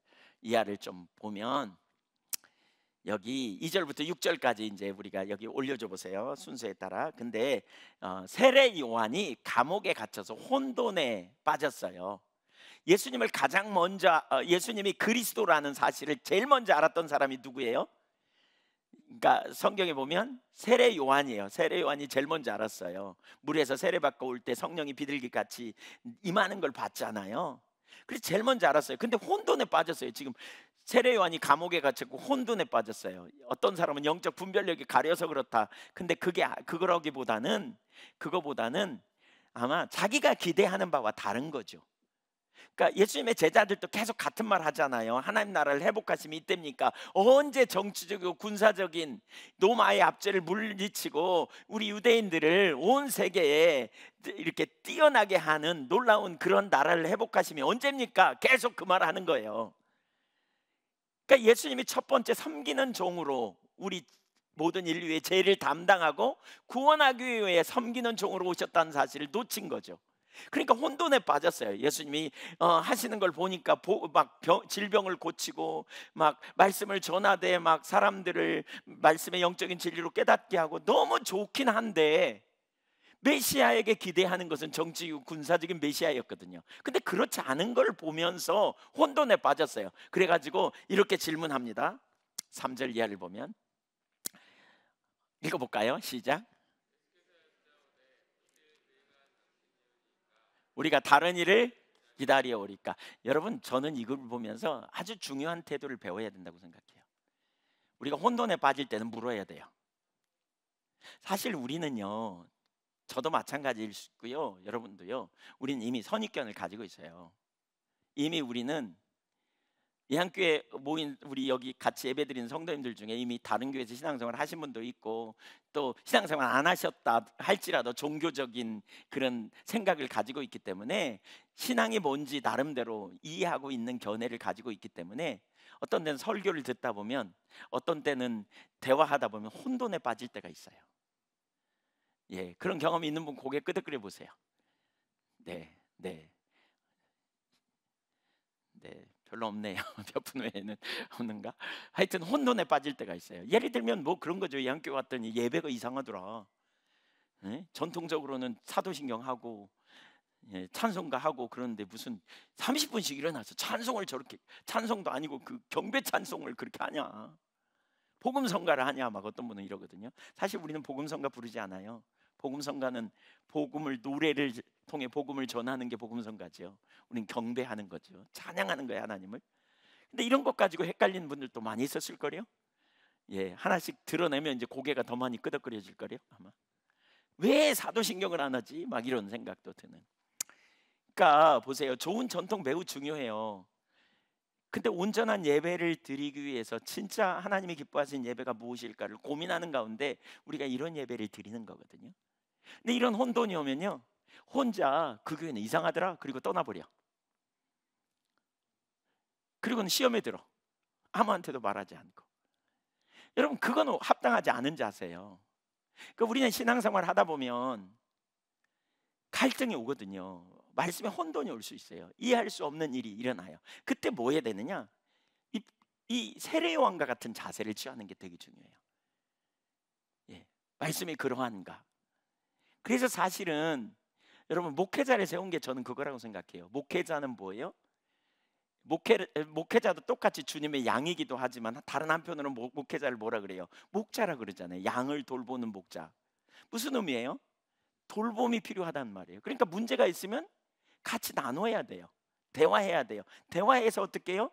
이하를 좀 보면 여기 2절부터 6절까지 이제 우리가 여기 올려줘 보세요. 순서에 따라. 근데 세례 요한이 감옥에 갇혀서 혼돈에 빠졌어요. 예수님을 가장 먼저 예수님이 그리스도라는 사실을 제일 먼저 알았던 사람이 누구예요? 그러니까 성경에 보면 세례 요한이에요. 세례 요한이 제일 먼저 알았어요. 물에서 세례 받고 올 때 성령이 비둘기 같이 임하는 걸 봤잖아요. 그래서 제일 먼저 알았어요. 근데 혼돈에 빠졌어요. 지금 세례 요한이 감옥에 갇혔고 혼돈에 빠졌어요. 어떤 사람은 영적 분별력이 가려서 그렇다. 근데 그거라기보다는 아마 자기가 기대하는 바와 다른 거죠. 그러니까 예수님의 제자들도 계속 같은 말 하잖아요. 하나님 나라를 회복하심이 이때입니까? 언제 정치적이고 군사적인 로마의 압제를 물리치고 우리 유대인들을 온 세계에 이렇게 뛰어나게 하는 놀라운 그런 나라를 회복하심이 언제입니까? 계속 그 말 하는 거예요. 그러니까 예수님이 첫 번째 섬기는 종으로 우리 모든 인류의 죄를 담당하고 구원하기 위해 섬기는 종으로 오셨다는 사실을 놓친 거죠. 그러니까 혼돈에 빠졌어요. 예수님이 하시는 걸 보니까 막 질병을 고치고 막 말씀을 전하되 막 사람들을 말씀의 영적인 진리로 깨닫게 하고 너무 좋긴 한데 메시아에게 기대하는 것은 정치이고 군사적인 메시아였거든요. 근데 그렇지 않은 걸 보면서 혼돈에 빠졌어요. 그래가지고 이렇게 질문합니다. 3절 이하를 보면 읽어볼까요? 시작. 우리가 다른 일을 기다려 오리까. 여러분, 저는 이걸 보면서 아주 중요한 태도를 배워야 된다고 생각해요. 우리가 혼돈에 빠질 때는 물어야 돼요. 사실 우리는요, 저도 마찬가지일 수 있고요, 여러분도요, 우리는 이미 선입견을 가지고 있어요. 이미 우리는 이 한교회 모인 우리 여기 같이 예배드리는 성도님들 중에 이미 다른 교회에서 신앙생활 하신 분도 있고 또 신앙생활 안 하셨다 할지라도 종교적인 그런 생각을 가지고 있기 때문에 신앙이 뭔지 나름대로 이해하고 있는 견해를 가지고 있기 때문에 어떤 때는 설교를 듣다 보면 어떤 때는 대화하다 보면 혼돈에 빠질 때가 있어요. 예, 그런 경험이 있는 분 고개 끄덕거려 보세요. 네. 별로 없네요. 몇 분 외에는 없는가? 하여튼 혼돈에 빠질 때가 있어요. 예를 들면 뭐 그런 거죠. 양교 갔더니 예배가 이상하더라. 예? 전통적으로는 사도신경 하고 찬송가 하고 그러는데 무슨 30분씩 일어나서 찬송을 저렇게, 찬송도 아니고 그 경배 찬송을 그렇게 하냐? 복음성가를 하냐? 막 어떤 분은 이러거든요. 사실 우리는 복음성가 부르지 않아요. 복음성가는 복음을 노래를 통해 복음을 전하는 게 복음성가죠. 우리는 경배하는 거죠. 찬양하는 거예요, 하나님을. 근데 이런 것 가지고 헷갈리는 분들도 많이 있었을 거래요. 예, 하나씩 드러내면 이제 고개가 더 많이 끄덕거려질 거래요, 아마. 왜 사도신경을 안 하지? 막 이런 생각도 드는. 그러니까 보세요, 좋은 전통 매우 중요해요. 근데 온전한 예배를 드리기 위해서 진짜 하나님이 기뻐하시는 예배가 무엇일까를 고민하는 가운데 우리가 이런 예배를 드리는 거거든요. 근데 이런 혼돈이 오면요, 혼자 그 교회는 이상하더라 그리고 떠나버려. 그리고는 시험에 들어. 아무한테도 말하지 않고. 여러분, 그건 합당하지 않은 자세예요. 그러니까 우리는 신앙생활 하다 보면 갈등이 오거든요. 말씀에 혼돈이 올 수 있어요. 이해할 수 없는 일이 일어나요. 그때 뭐 해야 되느냐? 이 세례요한과 같은 자세를 취하는 게 되게 중요해요. 예, 말씀이 그러한가? 그래서 사실은 여러분, 목회자를 세운 게 저는 그거라고 생각해요. 목회자는 뭐예요? 목회자도 똑같이 주님의 양이기도 하지만 다른 한편으로는 목회자를 뭐라 그래요? 목자라 그러잖아요. 양을 돌보는 목자. 무슨 의미예요? 돌봄이 필요하다는 말이에요. 그러니까 문제가 있으면 같이 나눠야 돼요. 대화해야 돼요. 대화해서 어떻게 해요?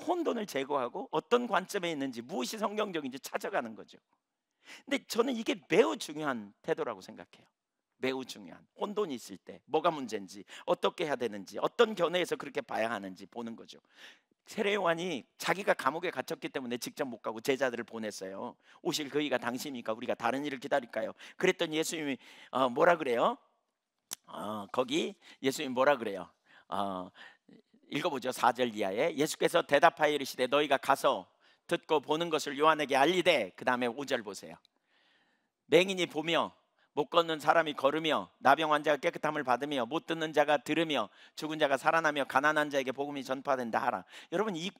혼돈을 제거하고 어떤 관점에 있는지, 무엇이 성경적인지 찾아가는 거죠. 근데 저는 이게 매우 중요한 태도라고 생각해요. 매우 중요한. 혼돈이 있을 때 뭐가 문제인지, 어떻게 해야 되는지, 어떤 견해에서 그렇게 봐야 하는지 보는 거죠. 세례요한이 자기가 감옥에 갇혔기 때문에 직접 못 가고 제자들을 보냈어요. 오실 그이가 당신이니까 우리가 다른 일을 기다릴까요? 그랬더니 예수님이 뭐라 그래요? 거기 예수님이 뭐라 그래요? 읽어보죠. 4절 이하에 예수께서 대답하여 이르시되 너희가 가서 듣고 보는 것을 요한에게 알리되, 그 다음에 5절 보세요. 맹인이 보며 못 걷는 사람이 걸으며 나병 환자가 깨끗함을 받으며 못 듣는 자가 들으며 죽은 자가 살아나며 가난한 자에게 복음이 전파된다 하라. 여러분 이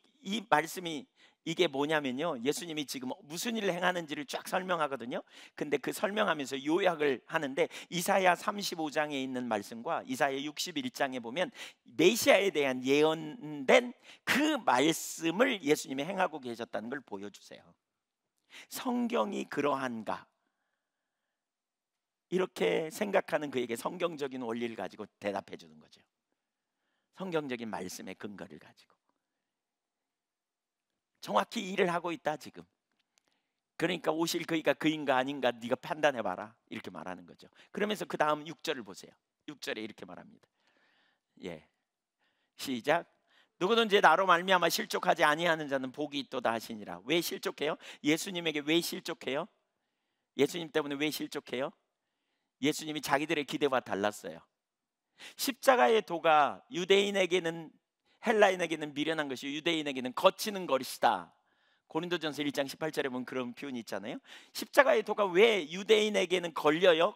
말씀이 이게 뭐냐면요, 예수님이 지금 무슨 일을 행하는지를 쫙 설명하거든요. 근데 그 설명하면서 요약을 하는데 이사야 35장에 있는 말씀과 이사야 61장에 보면 메시아에 대한 예언된 그 말씀을 예수님이 행하고 계셨다는 걸 보여주세요. 성경이 그러한가? 이렇게 생각하는 그에게 성경적인 원리를 가지고 대답해 주는 거죠. 성경적인 말씀의 근거를 가지고 정확히 일을 하고 있다 지금. 그러니까 오실 그이가 그인가 아닌가 네가 판단해 봐라, 이렇게 말하는 거죠. 그러면서 그 다음 6절을 보세요. 6절에 이렇게 말합니다. 예, 시작. 누구든지 나로 말미암아 실족하지 아니하는 자는 복이 있도다 하시니라. 왜 실족해요? 예수님에게 왜 실족해요? 예수님 때문에 왜 실족해요? 예수님이 자기들의 기대와 달랐어요. 십자가의 도가 유대인에게는, 헬라인에게는 미련한 것이 유대인에게는 거치는 것이다. 고린도전서 1장 18절에 보면 그런 표현이 있잖아요. 십자가의 도가 왜 유대인에게는 걸려요?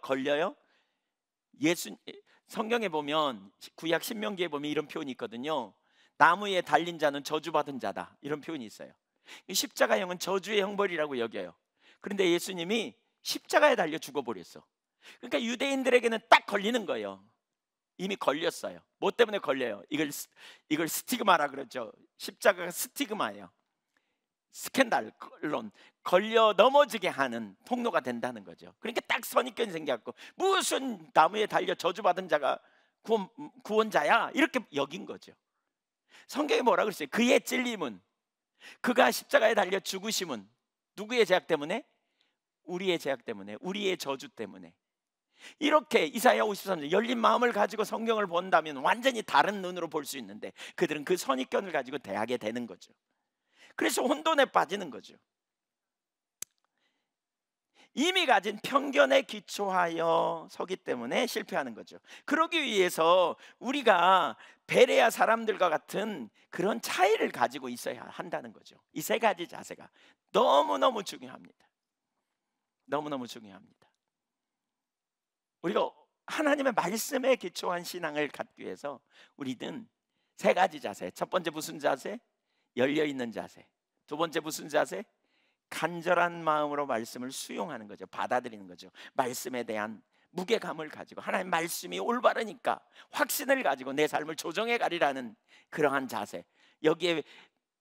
성경에 보면 구약 신명기에 보면 이런 표현이 있거든요. 나무에 달린 자는 저주받은 자다, 이런 표현이 있어요. 십자가형은 저주의 형벌이라고 여겨요. 그런데 예수님이 십자가에 달려 죽어버렸어. 그러니까 유대인들에게는 딱 걸리는 거예요. 이미 걸렸어요. 뭐 때문에 걸려요? 이걸 스티그마라 그러죠. 십자가가 스티그마예요. 스캔들론, 걸려 넘어지게 하는 통로가 된다는 거죠. 그러니까 딱 선입견이 생겨갖고 무슨 나무에 달려 저주받은 자가 구원자야, 이렇게 여긴 거죠. 성경이 뭐라 그랬어요? 그의 찔림은, 그가 십자가에 달려 죽으심은 누구의 죄악 때문에? 우리의 죄악 때문에, 우리의 저주 때문에. 이렇게 이사야 53장 열린 마음을 가지고 성경을 본다면 완전히 다른 눈으로 볼 수 있는데 그들은 그 선입견을 가지고 대하게 되는 거죠. 그래서 혼돈에 빠지는 거죠. 이미 가진 편견에 기초하여 서기 때문에 실패하는 거죠. 그러기 위해서 우리가 베레아 사람들과 같은 그런 차이를 가지고 있어야 한다는 거죠. 이 세 가지 자세가 너무너무 중요합니다. 너무너무 중요합니다. 우리가 하나님의 말씀에 기초한 신앙을 갖기 위해서 우리는 세 가지 자세. 첫 번째 무슨 자세? 열려있는 자세. 두 번째 무슨 자세? 간절한 마음으로 말씀을 수용하는 거죠. 받아들이는 거죠. 말씀에 대한 무게감을 가지고 하나님 말씀이 올바르니까 확신을 가지고 내 삶을 조정해 가리라는 그러한 자세. 여기에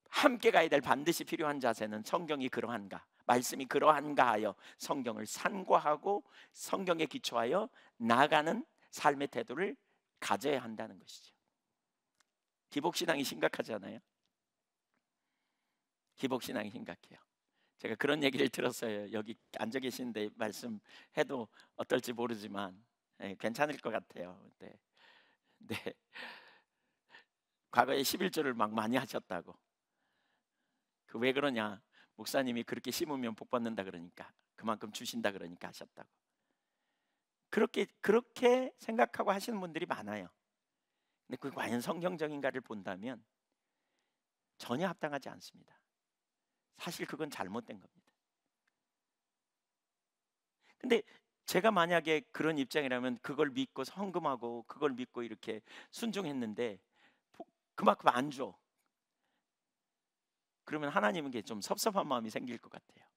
함께 가야 될 반드시 필요한 자세는 성경이 그러한가, 말씀이 그러한가 하여 성경을 산과하고 성경에 기초하여 나아가는 삶의 태도를 가져야 한다는 것이죠. 기복신앙이 심각하잖아요. 기복신앙이 심각해요. 제가 그런 얘기를 들었어요. 여기 앉아 계시는데 말씀해도 어떨지 모르지만 괜찮을 것 같아요. 네. 과거에 11조를 막 많이 하셨다고. 그 왜 그러냐? 목사님이 그렇게 심으면 복 받는다 그러니까, 그만큼 주신다 그러니까 하셨다고. 그렇게 생각하고 하시는 분들이 많아요. 근데 그 과연 성경적인가를 본다면 전혀 합당하지 않습니다. 사실 그건 잘못된 겁니다. 근데 제가 만약에 그런 입장이라면 그걸 믿고 헌금하고 그걸 믿고 이렇게 순종했는데 그만큼 안 줘. 그러면 하나님에게 좀 섭섭한 마음이 생길 것 같아요.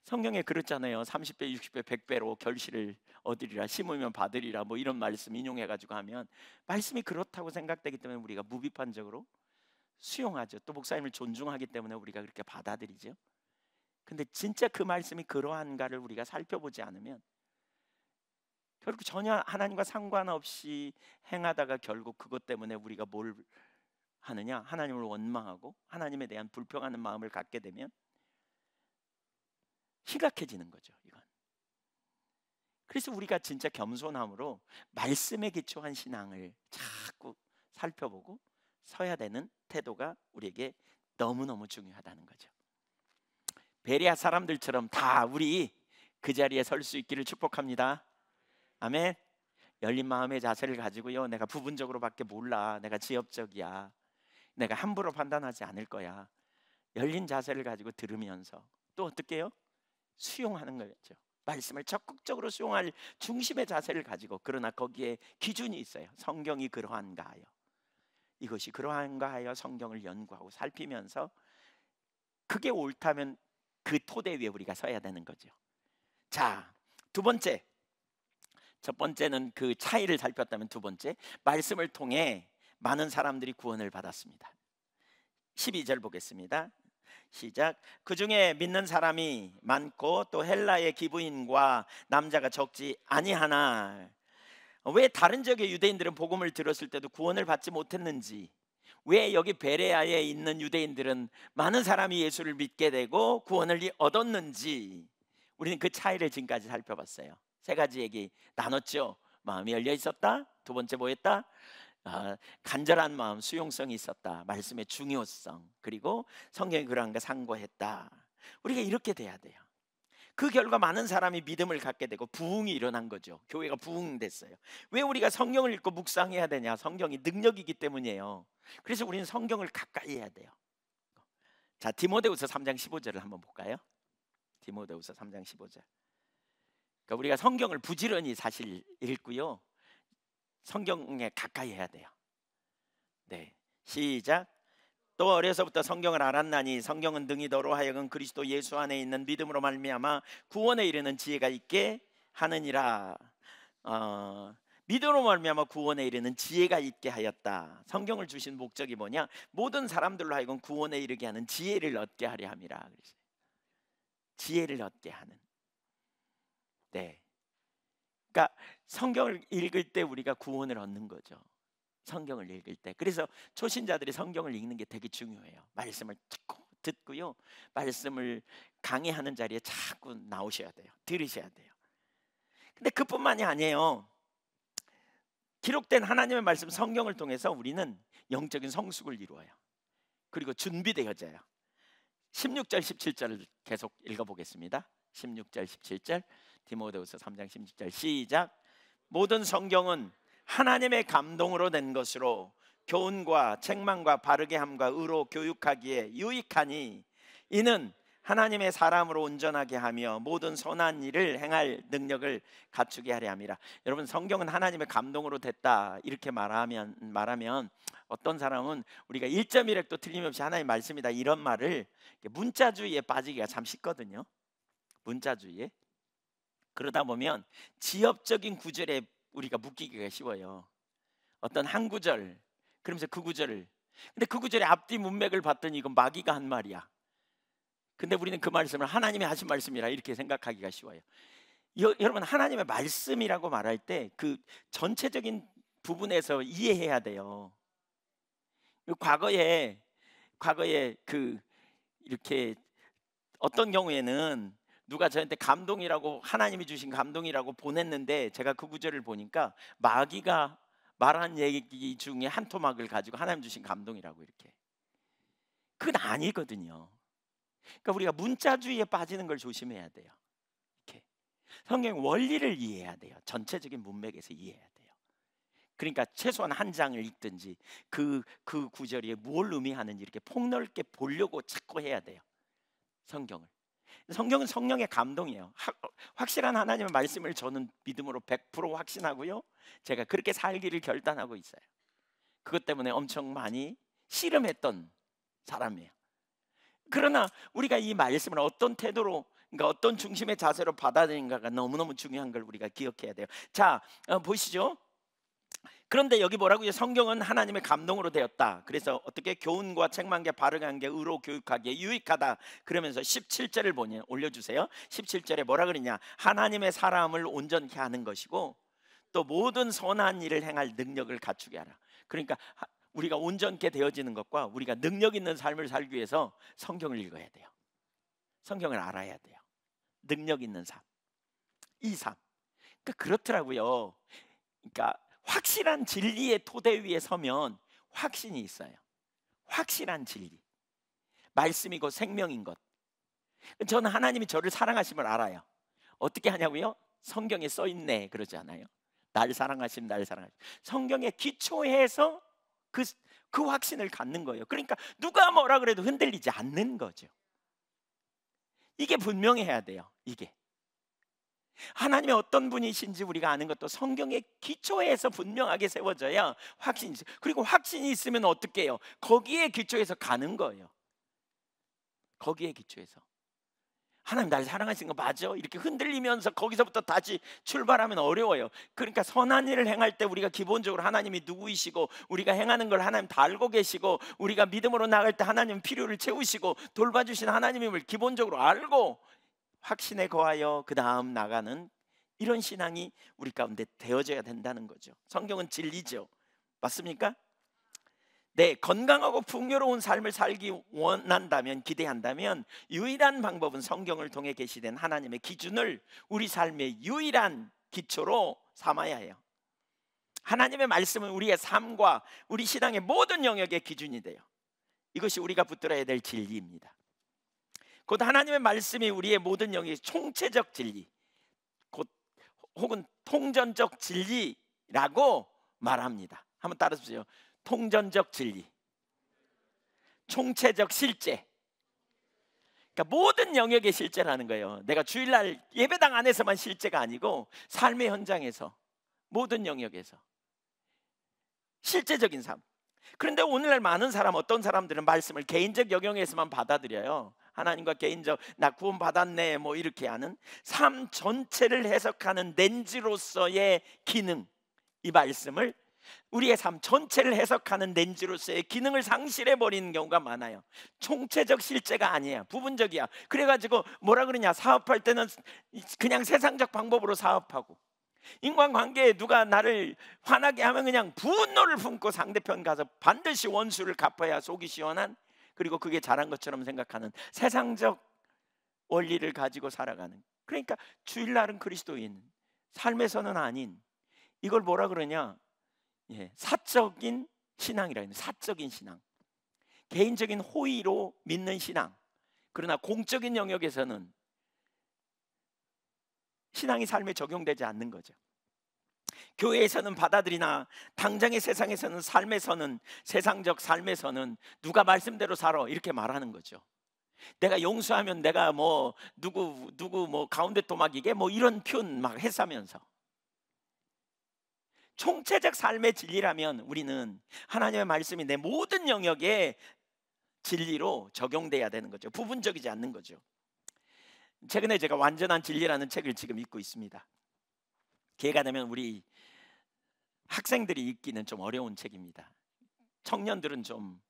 성경에 그렇잖아요. 30배, 60배, 100배로 결실을 얻으리라, 심으면 받으리라, 뭐 이런 말씀 인용해가지고 하면 말씀이 그렇다고 생각되기 때문에 우리가 무비판적으로 수용하죠. 또 목사님을 존중하기 때문에 우리가 그렇게 받아들이죠. 근데 진짜 그 말씀이 그러한가를 우리가 살펴보지 않으면 결국 전혀 하나님과 상관없이 행하다가 결국 그것 때문에 우리가 뭘 하느냐? 하나님을 원망하고 하나님에 대한 불평하는 마음을 갖게 되면 심각해지는 거죠, 이건. 그래서 우리가 진짜 겸손함으로 말씀에 기초한 신앙을 자꾸 살펴보고 서야 되는 태도가 우리에게 너무너무 중요하다는 거죠. 베레아 사람들처럼 다 우리 그 자리에 설 수 있기를 축복합니다. 아멘. 열린 마음의 자세를 가지고요, 내가 부분적으로밖에 몰라, 내가 지엽적이야, 내가 함부로 판단하지 않을 거야, 열린 자세를 가지고 들으면서 또 어떻게 해요? 수용하는 거겠죠. 말씀을 적극적으로 수용할 중심의 자세를 가지고, 그러나 거기에 기준이 있어요. 성경이 그러한가 하여, 이것이 그러한가 하여 성경을 연구하고 살피면서 그게 옳다면 그 토대 위에 우리가 서야 되는 거죠. 자, 두 번째, 첫 번째는 그 차이를 살폈다면, 두 번째, 말씀을 통해 많은 사람들이 구원을 받았습니다. 12절 보겠습니다. 시작. 그 중에 믿는 사람이 많고 또 헬라의 기브인과 남자가 적지 아니하나, 왜 다른 지역의 유대인들은 복음을 들었을 때도 구원을 받지 못했는지, 왜 여기 베레아에 있는 유대인들은 많은 사람이 예수를 믿게 되고 구원을 얻었는지, 우리는 그 차이를 지금까지 살펴봤어요. 세 가지 얘기 나눴죠. 마음이 열려 있었다. 두 번째 뭐였다? 간절한 마음, 수용성이 있었다. 말씀의 중요성, 그리고 성경이 그러한 걸 상고했다. 우리가 이렇게 돼야 돼요. 그 결과 많은 사람이 믿음을 갖게 되고 부흥이 일어난 거죠. 교회가 부흥됐어요. 왜 우리가 성경을 읽고 묵상해야 되냐? 성경이 능력이기 때문이에요. 그래서 우리는 성경을 가까이 해야 돼요. 자, 디모데후서 3장 15절을 한번 볼까요? 디모데후서 3장 15절. 그러니까 우리가 성경을 부지런히 사실 읽고요, 성경에 가까이 해야 돼요. 네, 시작. 또 어려서부터 성경을 알았나니 성경은 능히 너로 하여금 그리스도 예수 안에 있는 믿음으로 말미암아 구원에 이르는 지혜가 있게 하느니라. 믿음으로 말미암아 구원에 이르는 지혜가 있게 하였다. 성경을 주신 목적이 뭐냐? 모든 사람들로 하여금 구원에 이르게 하는 지혜를 얻게 하려 함이라. 지혜를 얻게 하는. 네. 그러니까 성경을 읽을 때 우리가 구원을 얻는 거죠. 성경을 읽을 때. 그래서 초신자들이 성경을 읽는 게 되게 중요해요. 말씀을 듣고요, 말씀을 강의하는 자리에 자꾸 나오셔야 돼요. 들으셔야 돼요. 근데 그뿐만이 아니에요. 기록된 하나님의 말씀 성경을 통해서 우리는 영적인 성숙을 이루어요. 그리고 준비되어져요. 16절 17절을 계속 읽어보겠습니다. 16절 17절 디모데후서 3장 16절 시작. 모든 성경은 하나님의 감동으로 낸 것으로 교훈과 책망과 바르게 함과 의로 교육하기에 유익하니, 이는 하나님의 사람으로 온전하게 하며 모든 선한 일을 행할 능력을 갖추게 하려 함이라. 여러분, 성경은 하나님의 감동으로 됐다 이렇게 말하면 어떤 사람은 우리가 1.1획도 틀림없이 하나님의 말씀이다 이런 말을 문자주의에 빠지기가 참 쉽거든요. 문자주의에. 그러다 보면 지엽적인 구절에 우리가 묶이기가 쉬워요. 어떤 한 구절, 그러면서 그 구절을, 근데 그 구절의 앞뒤 문맥을 봤더니 이건 마귀가 한 말이야. 근데 우리는 그 말씀을 하나님이 하신 말씀이라 이렇게 생각하기가 쉬워요. 여러분, 하나님의 말씀이라고 말할 때 그 전체적인 부분에서 이해해야 돼요. 과거에 그 이렇게 어떤 경우에는 누가 저한테 감동이라고, 하나님이 주신 감동이라고 보냈는데, 제가 그 구절을 보니까 마귀가 말한 얘기 중에 한 토막을 가지고 하나님 주신 감동이라고 이렇게. 그건 아니거든요. 그러니까 우리가 문자주의에 빠지는 걸 조심해야 돼요. 이렇게 성경 원리를 이해해야 돼요. 전체적인 문맥에서 이해해야 돼요. 그러니까 최소한 한 장을 읽든지 그 구절이 뭘 의미하는지 이렇게 폭넓게 보려고 자꾸 해야 돼요. 성경은 성령의 감동이에요. 확실한 하나님의 말씀을 저는 믿음으로 100% 확신하고요, 제가 그렇게 살기를 결단하고 있어요. 그것 때문에 엄청 많이 씨름했던 사람이에요. 그러나 우리가 이 말씀을 어떤 태도로, 그러니까 어떤 중심의 자세로 받아들인가가 너무너무 중요한 걸 우리가 기억해야 돼요. 자, 보시죠. 그런데 여기 뭐라고요? 성경은 하나님의 감동으로 되었다. 그래서 어떻게 교훈과 책망과 바르게 한 게 의로 교육하기에 유익하다. 그러면서 17절을 보니 올려주세요. 17절에 뭐라 그러냐? 하나님의 사람을 온전케 하는 것이고 또 모든 선한 일을 행할 능력을 갖추게 하라. 그러니까 우리가 온전케 되어지는 것과 우리가 능력 있는 삶을 살기 위해서 성경을 읽어야 돼요. 성경을 알아야 돼요. 능력 있는 삶, 이 삶. 그러니까 그렇더라고요. 그러니까 확실한 진리의 토대 위에 서면 확신이 있어요. 확실한 진리, 말씀이고 생명인 것. 저는 하나님이 저를 사랑하심을 알아요. 어떻게 하냐고요? 성경에 써 있네 그러지 않아요? 날 사랑하심, 날 사랑하심. 성경에 기초해서 그 확신을 갖는 거예요. 그러니까 누가 뭐라 그래도 흔들리지 않는 거죠. 이게 분명해야 돼요. 이게 하나님의 어떤 분이신지 우리가 아는 것도 성경의 기초에서 분명하게 세워져야 확신이 있어요. 그리고 확신이 있으면 어떻게 해요? 거기에 기초해서 가는 거예요. 거기에 기초해서 하나님 날 사랑하시는 거 맞아? 이렇게 흔들리면서 거기서부터 다시 출발하면 어려워요. 그러니까 선한 일을 행할 때 우리가 기본적으로 하나님이 누구이시고 우리가 행하는 걸 하나님 다 알고 계시고 우리가 믿음으로 나갈 때 하나님 필요를 채우시고 돌봐주신 하나님임을 기본적으로 알고 확신에 거하여 그 다음 나가는 이런 신앙이 우리 가운데 되어져야 된다는 거죠. 성경은 진리죠. 맞습니까? 네, 건강하고 풍요로운 삶을 살기 원한다면, 기대한다면 유일한 방법은 성경을 통해 계시된 하나님의 기준을 우리 삶의 유일한 기초로 삼아야 해요. 하나님의 말씀은 우리의 삶과 우리 신앙의 모든 영역의 기준이 돼요. 이것이 우리가 붙들어야 될 진리입니다. 곧 하나님의 말씀이 우리의 모든 영역의 총체적 진리, 곧 혹은 통전적 진리라고 말합니다. 한번 따라주세요. 통전적 진리, 총체적 실제. 그러니까 모든 영역의 실제라는 거예요. 내가 주일날 예배당 안에서만 실제가 아니고 삶의 현장에서, 모든 영역에서 실제적인 삶. 그런데 오늘날 많은 사람, 어떤 사람들은 말씀을 개인적 영역에서만 받아들여요. 하나님과 개인적, 나 구원 받았네 뭐 이렇게 하는, 삶 전체를 해석하는 렌즈로서의 기능, 이 말씀을 우리의 삶 전체를 해석하는 렌즈로서의 기능을 상실해 버리는 경우가 많아요. 총체적 실제가 아니야, 부분적이야. 그래가지고 뭐라 그러냐, 사업할 때는 그냥 세상적 방법으로 사업하고, 인간관계에 누가 나를 화나게 하면 그냥 분노를 품고 상대편 가서 반드시 원수를 갚아야 속이 시원한, 그리고 그게 잘한 것처럼 생각하는 세상적 원리를 가지고 살아가는. 그러니까 주일날은 그리스도인, 삶에서는 아닌, 이걸 뭐라 그러냐, 사적인 신앙이라 해요. 사적인 신앙, 개인적인 호의로 믿는 신앙. 그러나 공적인 영역에서는 신앙이 삶에 적용되지 않는 거죠. 교회에서는 받아들이나 당장의 세상에서는, 삶에서는, 세상적 삶에서는 누가 말씀대로 살아 이렇게 말하는 거죠. 내가 용서하면 내가 뭐 누구 뭐 가운데 토막이게 뭐 이런 표현 막 했으면서, 총체적 삶의 진리라면 우리는 하나님의 말씀이 내 모든 영역에 진리로 적용돼야 되는 거죠. 부분적이지 않는 거죠. 최근에 제가 완전한 진리라는 책을 지금 읽고 있습니다. 기회가 되면 우리 학생들이 읽기는 좀 어려운 책입니다. 청년들은 좀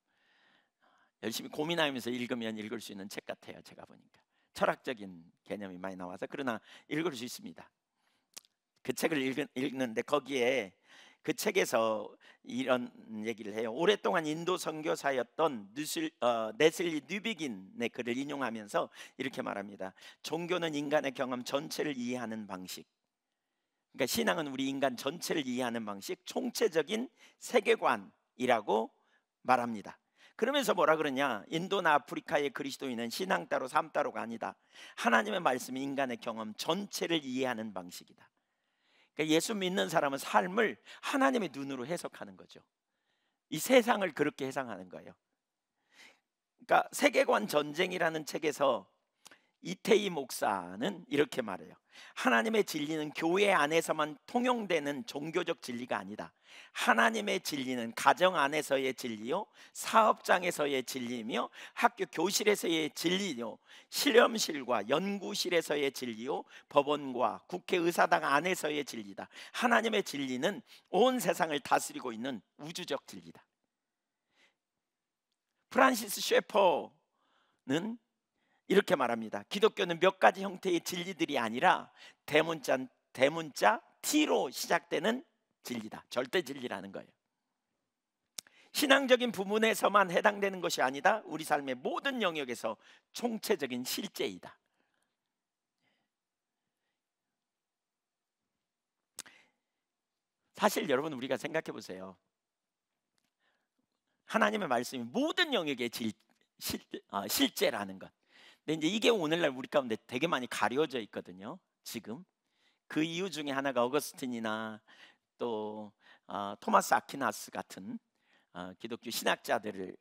열심히 고민하면서 읽으면 읽을 수 있는 책 같아요. 제가 보니까 철학적인 개념이 많이 나와서, 그러나 읽을 수 있습니다. 그 책을 읽는데 거기에, 그 책에서 이런 얘기를 해요. 오랫동안 인도 선교사였던 네슬리 뉴비긴의 글을 인용하면서 이렇게 말합니다. 종교는 인간의 경험 전체를 이해하는 방식, 그러니까 신앙은 우리 인간 전체를 이해하는 방식, 총체적인 세계관이라고 말합니다. 그러면서 뭐라 그러냐, 인도나 아프리카의 그리스도인은 신앙 따로 삶 따로가 아니다. 하나님의 말씀이 인간의 경험 전체를 이해하는 방식이다. 그러니까 예수 믿는 사람은 삶을 하나님의 눈으로 해석하는 거죠. 이 세상을 그렇게 해석하는 거예요. 그러니까 세계관 전쟁이라는 책에서 이태희 목사는 이렇게 말해요. 하나님의 진리는 교회 안에서만 통용되는 종교적 진리가 아니다. 하나님의 진리는 가정 안에서의 진리요, 사업장에서의 진리며 학교 교실에서의 진리요, 실험실과 연구실에서의 진리요, 법원과 국회의사당 안에서의 진리다. 하나님의 진리는 온 세상을 다스리고 있는 우주적 진리다. 프란시스 셰퍼는 이렇게 말합니다. 기독교는 몇 가지 형태의 진리들이 아니라 대문자 T로 시작되는 진리다. 절대 진리라는 거예요. 신앙적인 부분에서만 해당되는 것이 아니다. 우리 삶의 모든 영역에서 총체적인 실제이다. 사실 여러분, 우리가 생각해 보세요. 하나님의 말씀이 모든 영역의 실제라는 것. 근데 이제 이게 오늘날 우리 가운데 되게 많이 가려져 있거든요. 지금 그 이유 중에 하나가 어거스틴이나 또 토마스 아퀴나스 같은 기독교 신학자들이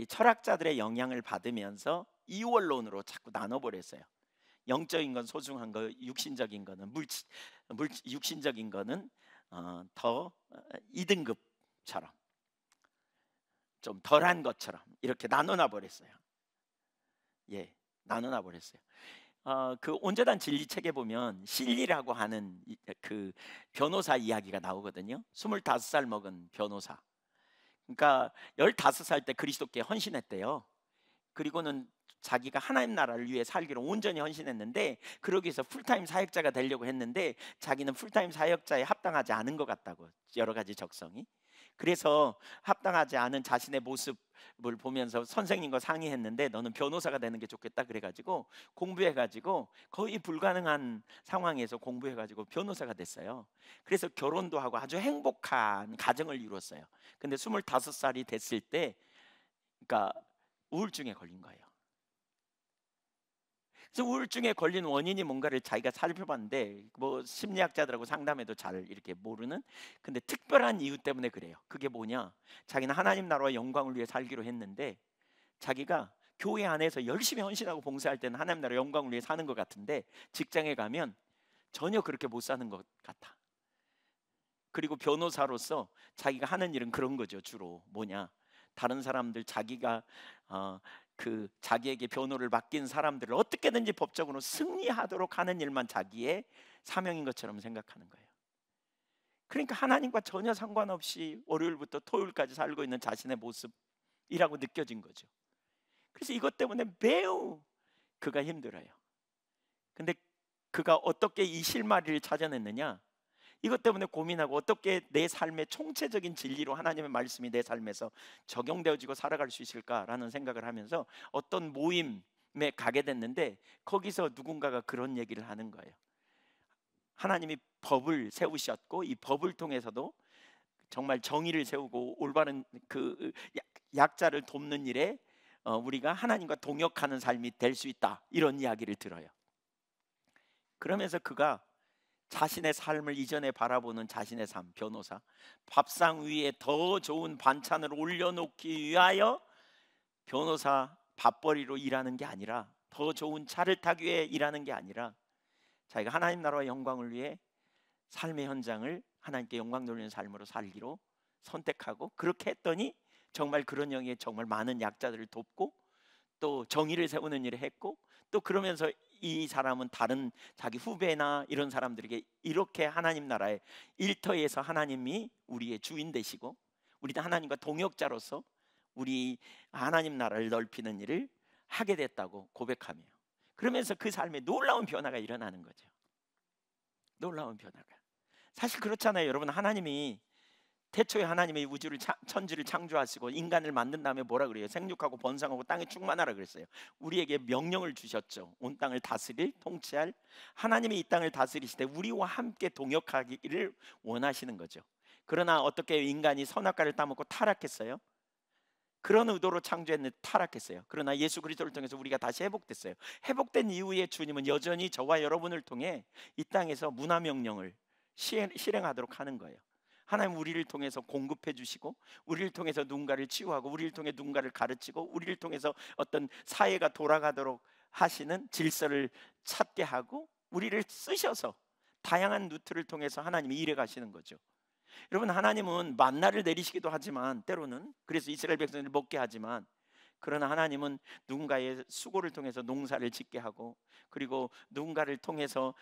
철학자들의 영향을 받으면서 이원론으로 자꾸 나눠버렸어요. 영적인 건 소중한 거, 육신적인 거는 육신적인 거는 더 2등급처럼 좀 덜한 것처럼 이렇게 나눠놔 버렸어요. 예, 나눠놔 버렸어요. 그 온전한 진리 책에 보면 실리라고 하는 그 변호사 이야기가 나오거든요. 25살 먹은 변호사. 그러니까 15살 때 그리스도께 헌신했대요. 그리고는 자기가 하나님 나라를 위해 살기로 온전히 헌신했는데, 그러기 위해서 풀타임 사역자가 되려고 했는데 자기는 풀타임 사역자에 합당하지 않은 것 같다고, 여러 가지 적성이. 그래서 합당하지 않은 자신의 모습을 보면서 선생님과 상의했는데 너는 변호사가 되는 게 좋겠다 그래가지고 공부해가지고 거의 불가능한 상황에서 공부해가지고 변호사가 됐어요. 그래서 결혼도 하고 아주 행복한 가정을 이뤘어요. 근데 25살이 됐을 때 그러니까 우울증에 걸린 거예요. 그래서 우울증에 걸린 원인이 뭔가를 자기가 살펴봤는데 뭐 심리학자들하고 상담해도 잘 이렇게 모르는, 근데 특별한 이유 때문에 그래요. 그게 뭐냐, 자기는 하나님 나라와 영광을 위해 살기로 했는데 자기가 교회 안에서 열심히 헌신하고 봉사할 때는 하나님 나라 영광을 위해 사는 것 같은데 직장에 가면 전혀 그렇게 못 사는 것 같아. 그리고 변호사로서 자기가 하는 일은 그런 거죠. 주로 뭐냐, 다른 사람들, 자기가 그 자기에게 변호를 맡긴 사람들을 어떻게든지 법적으로 승리하도록 하는 일만 자기의 사명인 것처럼 생각하는 거예요. 그러니까 하나님과 전혀 상관없이 월요일부터 토요일까지 살고 있는 자신의 모습이라고 느껴진 거죠. 그래서 이것 때문에 매우 그가 힘들어요. 근데 그가 어떻게 이 실마리를 찾아냈느냐, 이것 때문에 고민하고 어떻게 내 삶의 총체적인 진리로 하나님의 말씀이 내 삶에서 적용되어지고 살아갈 수 있을까라는 생각을 하면서 어떤 모임에 가게 됐는데 거기서 누군가가 그런 얘기를 하는 거예요. 하나님이 법을 세우셨고 이 법을 통해서도 정말 정의를 세우고 올바른 그 약자를 돕는 일에 우리가 하나님과 동역하는 삶이 될 수 있다, 이런 이야기를 들어요. 그러면서 그가 자신의 삶을 이전에 바라보는 자신의 삶, 변호사, 밥상 위에 더 좋은 반찬을 올려놓기 위하여 변호사 밥벌이로 일하는 게 아니라, 더 좋은 차를 타기 위해 일하는 게 아니라 자기가 하나님 나라의 영광을 위해 삶의 현장을 하나님께 영광 돌리는 삶으로 살기로 선택하고, 그렇게 했더니 정말 그런 영에 정말 많은 약자들을 돕고 또 정의를 세우는 일을 했고, 또 그러면서 이 사람은 다른 자기 후배나 이런 사람들에게 이렇게 하나님 나라의 일터에서 하나님이 우리의 주인 되시고 우리도 하나님과 동역자로서 우리 하나님 나라를 넓히는 일을 하게 됐다고 고백하며, 그러면서 그 삶에 놀라운 변화가 일어나는 거죠. 놀라운 변화가. 사실 그렇잖아요, 여러분. 하나님이 태초에 하나님의 우주를 천지를 창조하시고 인간을 만든 다음에 뭐라 그래요? 생육하고 번성하고 땅에 충만하라 그랬어요. 우리에게 명령을 주셨죠. 온 땅을 다스릴, 통치할. 하나님이 이 땅을 다스리실 때 우리와 함께 동역하기를 원하시는 거죠. 그러나 어떻게 인간이 선악과를 따먹고 타락했어요? 그런 의도로 창조했는데 타락했어요. 그러나 예수 그리스도를 통해서 우리가 다시 회복됐어요. 회복된 이후에 주님은 여전히 저와 여러분을 통해 이 땅에서 문화 명령을 실행하도록 하는 거예요. 하나님 우리를 통해서 공급해 주시고, 우리를 통해서 누군가를 치유하고, 우리를 통해 누군가를 가르치고, 우리를 통해서 어떤 사회가 돌아가도록 하시는 질서를 찾게 하고, 우리를 쓰셔서 다양한 루트를 통해서 하나님이 일해 가시는 거죠. 여러분, 하나님은 만나를 내리시기도 하지만 때로는, 그래서 이스라엘 백성들을 먹게 하지만, 그러나 하나님은 누군가의 수고를 통해서 농사를 짓게 하고, 그리고 누군가를 통해서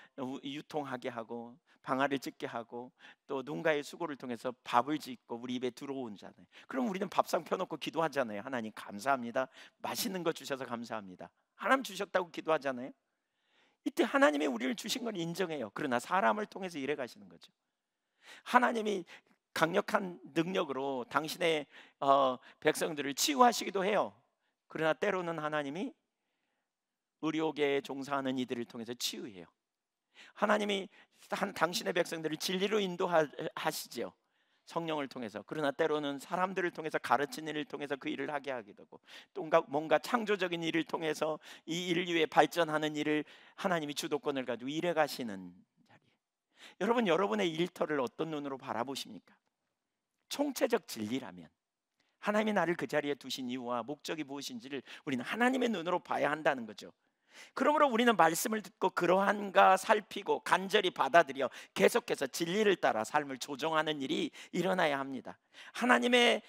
유통하게 하고, 방아를 짓게 하고, 또 누군가의 수고를 통해서 밥을 짓고 우리 입에 들어오잖아요. 그럼 우리는 밥상 펴놓고 기도하잖아요. 하나님 감사합니다, 맛있는 거 주셔서 감사합니다. 하나님 주셨다고 기도하잖아요. 이때 하나님이 우리를 주신 걸 인정해요. 그러나 사람을 통해서 일해 가시는 거죠. 하나님이 강력한 능력으로 당신의 백성들을 치유하시기도 해요. 그러나 때로는 하나님이 의료계에 종사하는 이들을 통해서 치유해요. 하나님이 당신의 백성들을 진리로 인도하시죠, 성령을 통해서. 그러나 때로는 사람들을 통해서, 가르치는 일을 통해서 그 일을 하게 하기도 하고, 또 뭔가 창조적인 일을 통해서 이 인류의 발전하는 일을 하나님이 주도권을 가지고 일해 가시는 자리에, 여러분, 여러분의 일터를 어떤 눈으로 바라보십니까? 총체적 진리라면, 하나님이 나를 그 자리에 두신 이유와 목적이 무엇인지를 우리는 하나님의 눈으로 봐야 한다는 거죠. 그러므로 우리는 말씀을 듣고 그러한가 살피고 간절히 받아들여 계속해서 진리를 따라 삶을 조정하는 일이 일어나야 합니다. 하나님의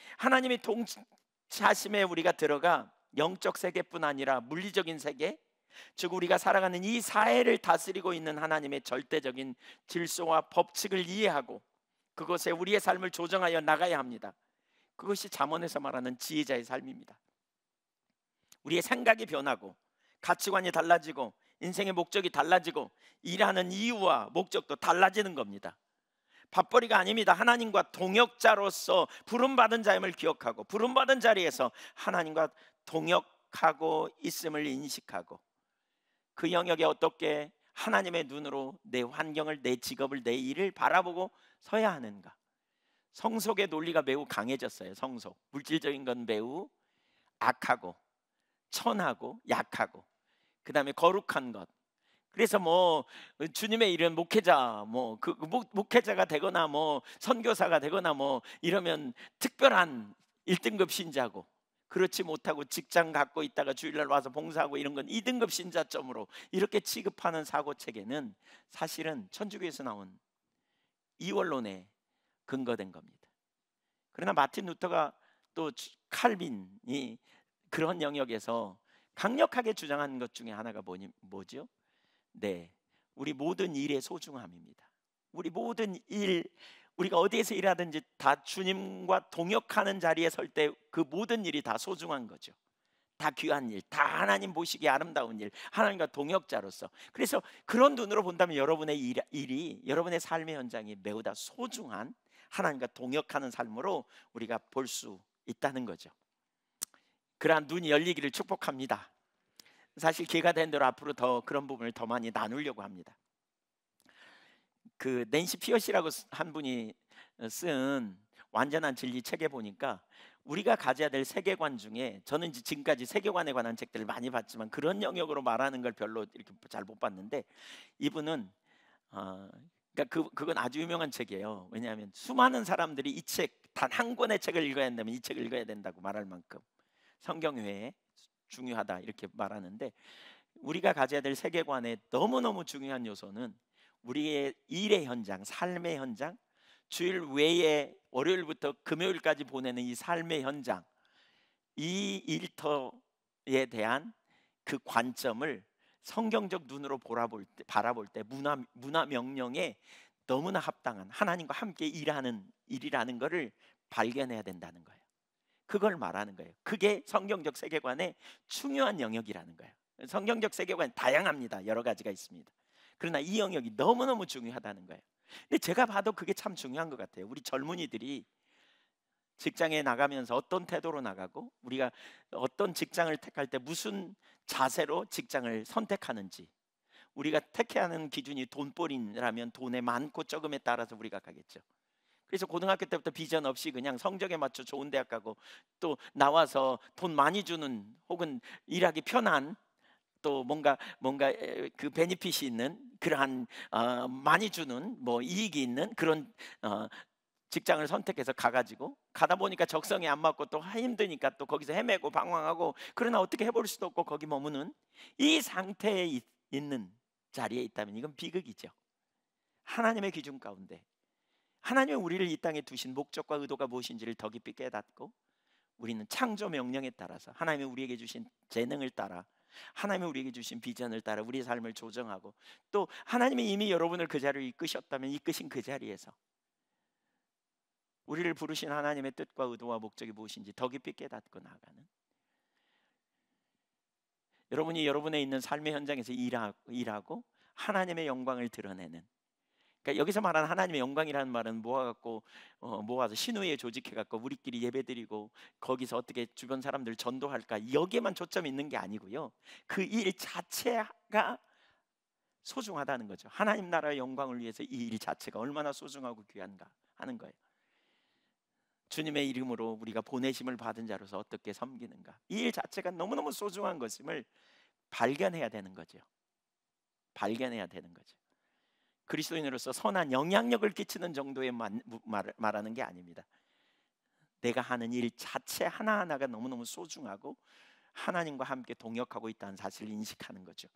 통치하심에 우리가 들어가 영적 세계뿐 아니라 물리적인 세계, 즉 우리가 살아가는 이 사회를 다스리고 있는 하나님의 절대적인 질서와 법칙을 이해하고 그것에 우리의 삶을 조정하여 나가야 합니다. 그것이 잠언에서 말하는 지혜자의 삶입니다. 우리의 생각이 변하고 가치관이 달라지고 인생의 목적이 달라지고 일하는 이유와 목적도 달라지는 겁니다. 밥벌이가 아닙니다. 하나님과 동역자로서 부름받은 자임을 기억하고 부름받은 자리에서 하나님과 동역하고 있음을 인식하고 그 영역에 어떻게 하나님의 눈으로 내 환경을, 내 직업을, 내 일을 바라보고 서야 하는가. 성속의 논리가 매우 강해졌어요. 성속, 물질적인 건 매우 악하고 천하고 약하고, 그 다음에 거룩한 것. 그래서 뭐 주님의 이런 목회자, 목회자가 되거나 뭐 선교사가 되거나 뭐 이러면 특별한 1등급 신자고, 그렇지 못하고 직장 갖고 있다가 주일날 와서 봉사하고 이런 건 2등급 신자점으로 이렇게 취급하는 사고 체계는 사실은 천주교에서 나온 이원론에 근거된 겁니다. 그러나 마틴 루터가 또 칼빈이 그런 영역에서 강력하게 주장한 것 중에 하나가 뭐죠? 네, 우리 모든 일의 소중함입니다. 우리 모든 일, 우리가 어디에서 일하든지 다 주님과 동역하는 자리에 설 때 그 모든 일이 다 소중한 거죠. 다 귀한 일, 다 하나님 보시기에 아름다운 일, 하나님과 동역자로서. 그래서 그런 눈으로 본다면 여러분의 일이, 여러분의 삶의 현장이 매우 다 소중한 하나님과 동역하는 삶으로 우리가 볼 수 있다는 거죠. 그러한 눈이 열리기를 축복합니다. 사실 기회가 된 대로 앞으로 더 그런 부분을 더 많이 나누려고 합니다. 그 낸시 피어시라고 한 분이 쓴 완전한 진리 책에 보니까 우리가 가져야 될 세계관 중에, 저는 지금까지 세계관에 관한 책들을 많이 봤지만 그런 영역으로 말하는 걸 별로 이렇게 잘 못 봤는데, 이분은 그러니까 그건 아주 유명한 책이에요. 왜냐하면 수많은 사람들이 이 책 단 한 권의 책을 읽어야 된다면 이 책을 읽어야 된다고 말할 만큼 성경 외에 중요하다 이렇게 말하는데, 우리가 가져야 될 세계관의 너무너무 중요한 요소는 우리의 일의 현장, 삶의 현장, 주일 외에 월요일부터 금요일까지 보내는 이 삶의 현장, 이 일터에 대한 그 관점을 성경적 눈으로 바라볼 때 문화 명령에 너무나 합당한 하나님과 함께 일하는 일이라는 것을 발견해야 된다는 거예요. 그걸 말하는 거예요. 그게 성경적 세계관의 중요한 영역이라는 거예요. 성경적 세계관이 다양합니다. 여러 가지가 있습니다. 그러나 이 영역이 너무너무 중요하다는 거예요. 근데 제가 봐도 그게 참 중요한 것 같아요. 우리 젊은이들이 직장에 나가면서 어떤 태도로 나가고, 우리가 어떤 직장을 택할 때 무슨 자세로 직장을 선택하는지, 우리가 택해야 하는 기준이 돈벌이라면 돈의 많고 적음에 따라서 우리가 가겠죠. 그래서 고등학교 때부터 비전 없이 그냥 성적에 맞춰 좋은 대학 가고, 또 나와서 돈 많이 주는 혹은 일하기 편한, 또 뭔가 그 베니핏이 있는 그러한 많이 주는 뭐 이익이 있는 그런 직장을 선택해서 가가지고, 가다 보니까 적성에 안 맞고 또 힘드니까 또 거기서 헤매고 방황하고, 그러나 어떻게 해볼 수도 없고 거기 머무는 이 상태에 있는 자리에 있다면 이건 비극이죠. 하나님의 기준 가운데 하나님이 우리를 이 땅에 두신 목적과 의도가 무엇인지를 더 깊이 깨닫고, 우리는 창조 명령에 따라서 하나님이 우리에게 주신 재능을 따라, 하나님이 우리에게 주신 비전을 따라 우리의 삶을 조정하고, 또 하나님이 이미 여러분을 그 자리로 이끄셨다면 이끄신 그 자리에서 우리를 부르신 하나님의 뜻과 의도와 목적이 무엇인지 더 깊이 깨닫고 나아가는, 여러분이 여러분의 있는 삶의 현장에서 일하고 하나님의 영광을 드러내는, 그러니까 여기서 말하는 하나님의 영광이라는 말은 모아서 신우에 조직해갖고 우리끼리 예배드리고 거기서 어떻게 주변 사람들 전도할까, 여기에만 초점이 있는 게 아니고요, 그 일 자체가 소중하다는 거죠. 하나님 나라의 영광을 위해서 이 일 자체가 얼마나 소중하고 귀한가 하는 거예요. 주님의 이름으로 우리가 보내심을 받은 자로서 어떻게 섬기는가, 이 일 자체가 너무너무 소중한 것임을 발견해야 되는 거죠. 발견해야 되는 거죠. 그리스도인으로서 선한 영향력을 끼치는 정도의 말하는 게 아닙니다. 내가 하는 일 자체 하나하나가 너무너무 소중하고 하나님과 함께 동역하고 있다는 사실을 인식하는 거죠.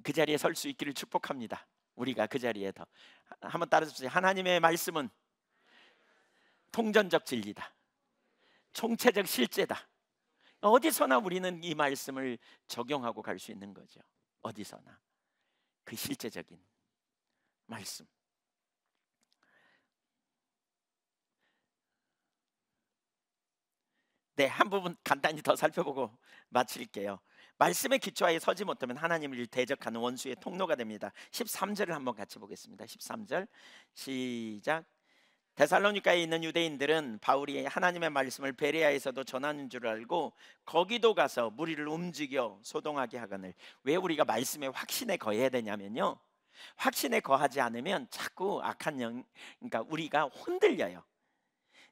그 자리에 설 수 있기를 축복합니다. 우리가 그 자리에 더 한번 따라해주세요. 하나님의 말씀은 통전적 진리다. 총체적 실제다. 어디서나 우리는 이 말씀을 적용하고 갈 수 있는 거죠. 어디서나 그 실제적인 말씀. 네, 한 부분 간단히 더 살펴보고 마칠게요. 말씀에 기초하여 서지 못하면 하나님을 대적하는 원수의 통로가 됩니다. 13절을 한번 같이 보겠습니다. 13절 시작. 데살로니가에 있는 유대인들은 바울이 하나님의 말씀을 베레아에서도 전하는 줄 알고 거기도 가서 무리를 움직여 소동하게 하거늘. 왜 우리가 말씀에 확신에 거해야 되냐면요, 확신에 거하지 않으면 자꾸 악한 영, 그러니까 우리가 흔들려요.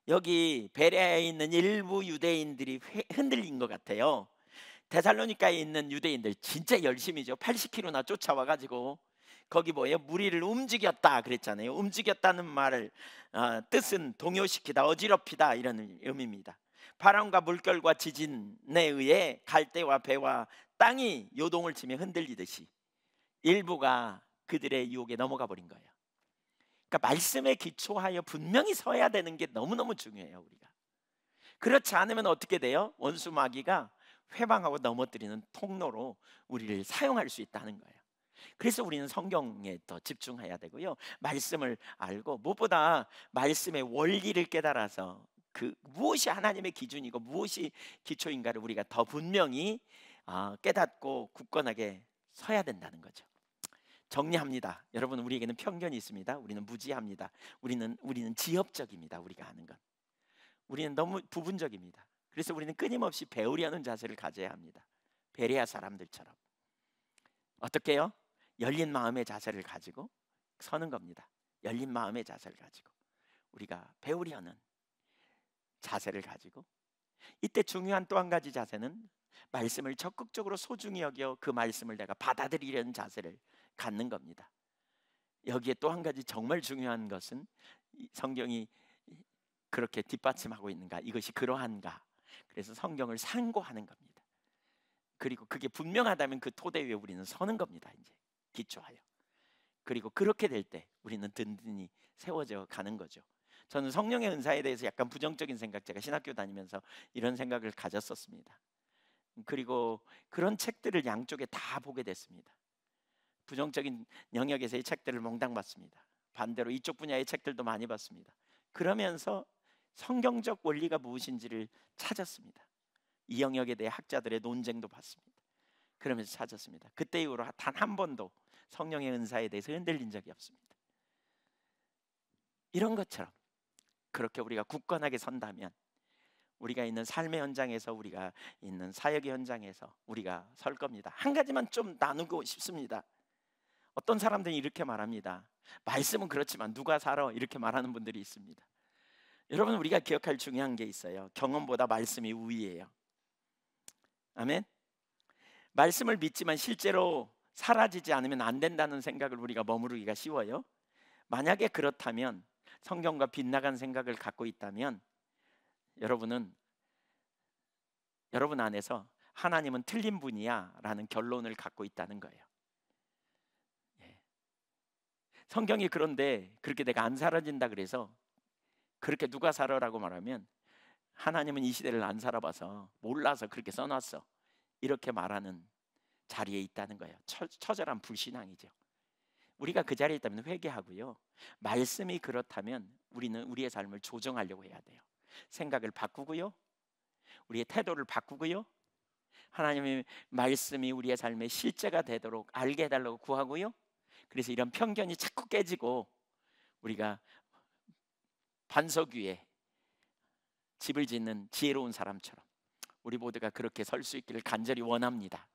여기 베레아에 있는 일부 유대인들이 흔들린 것 같아요. 데살로니가에 있는 유대인들 진짜 열심히죠. 80km나 쫓아와 가지고 거기 뭐예요? 무리를 움직였다 그랬잖아요. 움직였다는 말을 뜻은 동요시키다, 어지럽히다 이런 의미입니다. 바람과 물결과 지진에 의해 갈대와 배와 땅이 요동을 치며 흔들리듯이 일부가 그들의 유혹에 넘어가 버린 거예요. 그러니까 말씀에 기초하여 분명히 서야 되는 게 너무너무 중요해요. 우리가 그렇지 않으면 어떻게 돼요? 원수 마귀가 회방하고 넘어뜨리는 통로로 우리를 사용할 수 있다는 거예요. 그래서 우리는 성경에 더 집중해야 되고요, 말씀을 알고 무엇보다 말씀의 원리를 깨달아서 그 무엇이 하나님의 기준이고 무엇이 기초인가를 우리가 더 분명히 깨닫고 굳건하게 서야 된다는 거죠. 정리합니다. 여러분, 우리에게는 편견이 있습니다. 우리는 무지합니다. 우리는 지엽적입니다. 우리가 하는 건 우리는 너무 부분적입니다. 그래서 우리는 끊임없이 배우려는 자세를 가져야 합니다. 베레아 사람들처럼 어떻게 해요? 열린 마음의 자세를 가지고 서는 겁니다. 열린 마음의 자세를 가지고 우리가 배우려는 자세를 가지고, 이때 중요한 또 한 가지 자세는 말씀을 적극적으로 소중히 여겨 그 말씀을 내가 받아들이려는 자세를 갖는 겁니다. 여기에 또 한 가지 정말 중요한 것은 성경이 그렇게 뒷받침하고 있는가, 이것이 그러한가, 그래서 성경을 상고하는 겁니다. 그리고 그게 분명하다면 그 토대 위에 우리는 서는 겁니다. 이제 기초하여. 그리고 그렇게 될 때 우리는 든든히 세워져 가는 거죠. 저는 성령의 은사에 대해서 약간 부정적인 생각, 제가 신학교 다니면서 이런 생각을 가졌었습니다. 그리고 그런 책들을 양쪽에 다 보게 됐습니다. 부정적인 영역에서의 책들을 몽땅 봤습니다. 반대로 이쪽 분야의 책들도 많이 봤습니다. 그러면서 성경적 원리가 무엇인지를 찾았습니다. 이 영역에 대해 학자들의 논쟁도 봤습니다. 그러면서 찾았습니다. 그때 이후로 단 한 번도 성령의 은사에 대해서 흔들린 적이 없습니다. 이런 것처럼 그렇게 우리가 굳건하게 선다면 우리가 있는 삶의 현장에서, 우리가 있는 사역의 현장에서 우리가 설 겁니다. 한 가지만 좀 나누고 싶습니다. 어떤 사람들은 이렇게 말합니다. 말씀은 그렇지만 누가 살아? 이렇게 말하는 분들이 있습니다. 여러분, 우리가 기억할 중요한 게 있어요. 경험보다 말씀이 우위예요. 아멘. 말씀을 믿지만 실제로 사라지지 않으면 안 된다는 생각을 우리가 머무르기가 쉬워요. 만약에 그렇다면, 성경과 빗나간 생각을 갖고 있다면 여러분 안에서 하나님은 틀린 분이야 라는 결론을 갖고 있다는 거예요. 성경이 그런데 그렇게 내가 안 사라진다 그래서 그렇게 누가 살아라고 말하면 하나님은 이 시대를 안 살아봐서 몰라서 그렇게 써놨어, 이렇게 말하는 자리에 있다는 거예요. 처절한 불신앙이죠. 우리가 그 자리에 있다면 회개하고요, 말씀이 그렇다면 우리는 우리의 삶을 조정하려고 해야 돼요. 생각을 바꾸고요, 우리의 태도를 바꾸고요, 하나님의 말씀이 우리의 삶의 실제가 되도록 알게 해달라고 구하고요. 그래서 이런 편견이 자꾸 깨지고 우리가 반석 위에 집을 짓는 지혜로운 사람처럼 우리 모두가 그렇게 설 수 있기를 간절히 원합니다.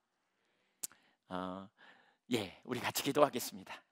우리 같이 기도하겠습니다.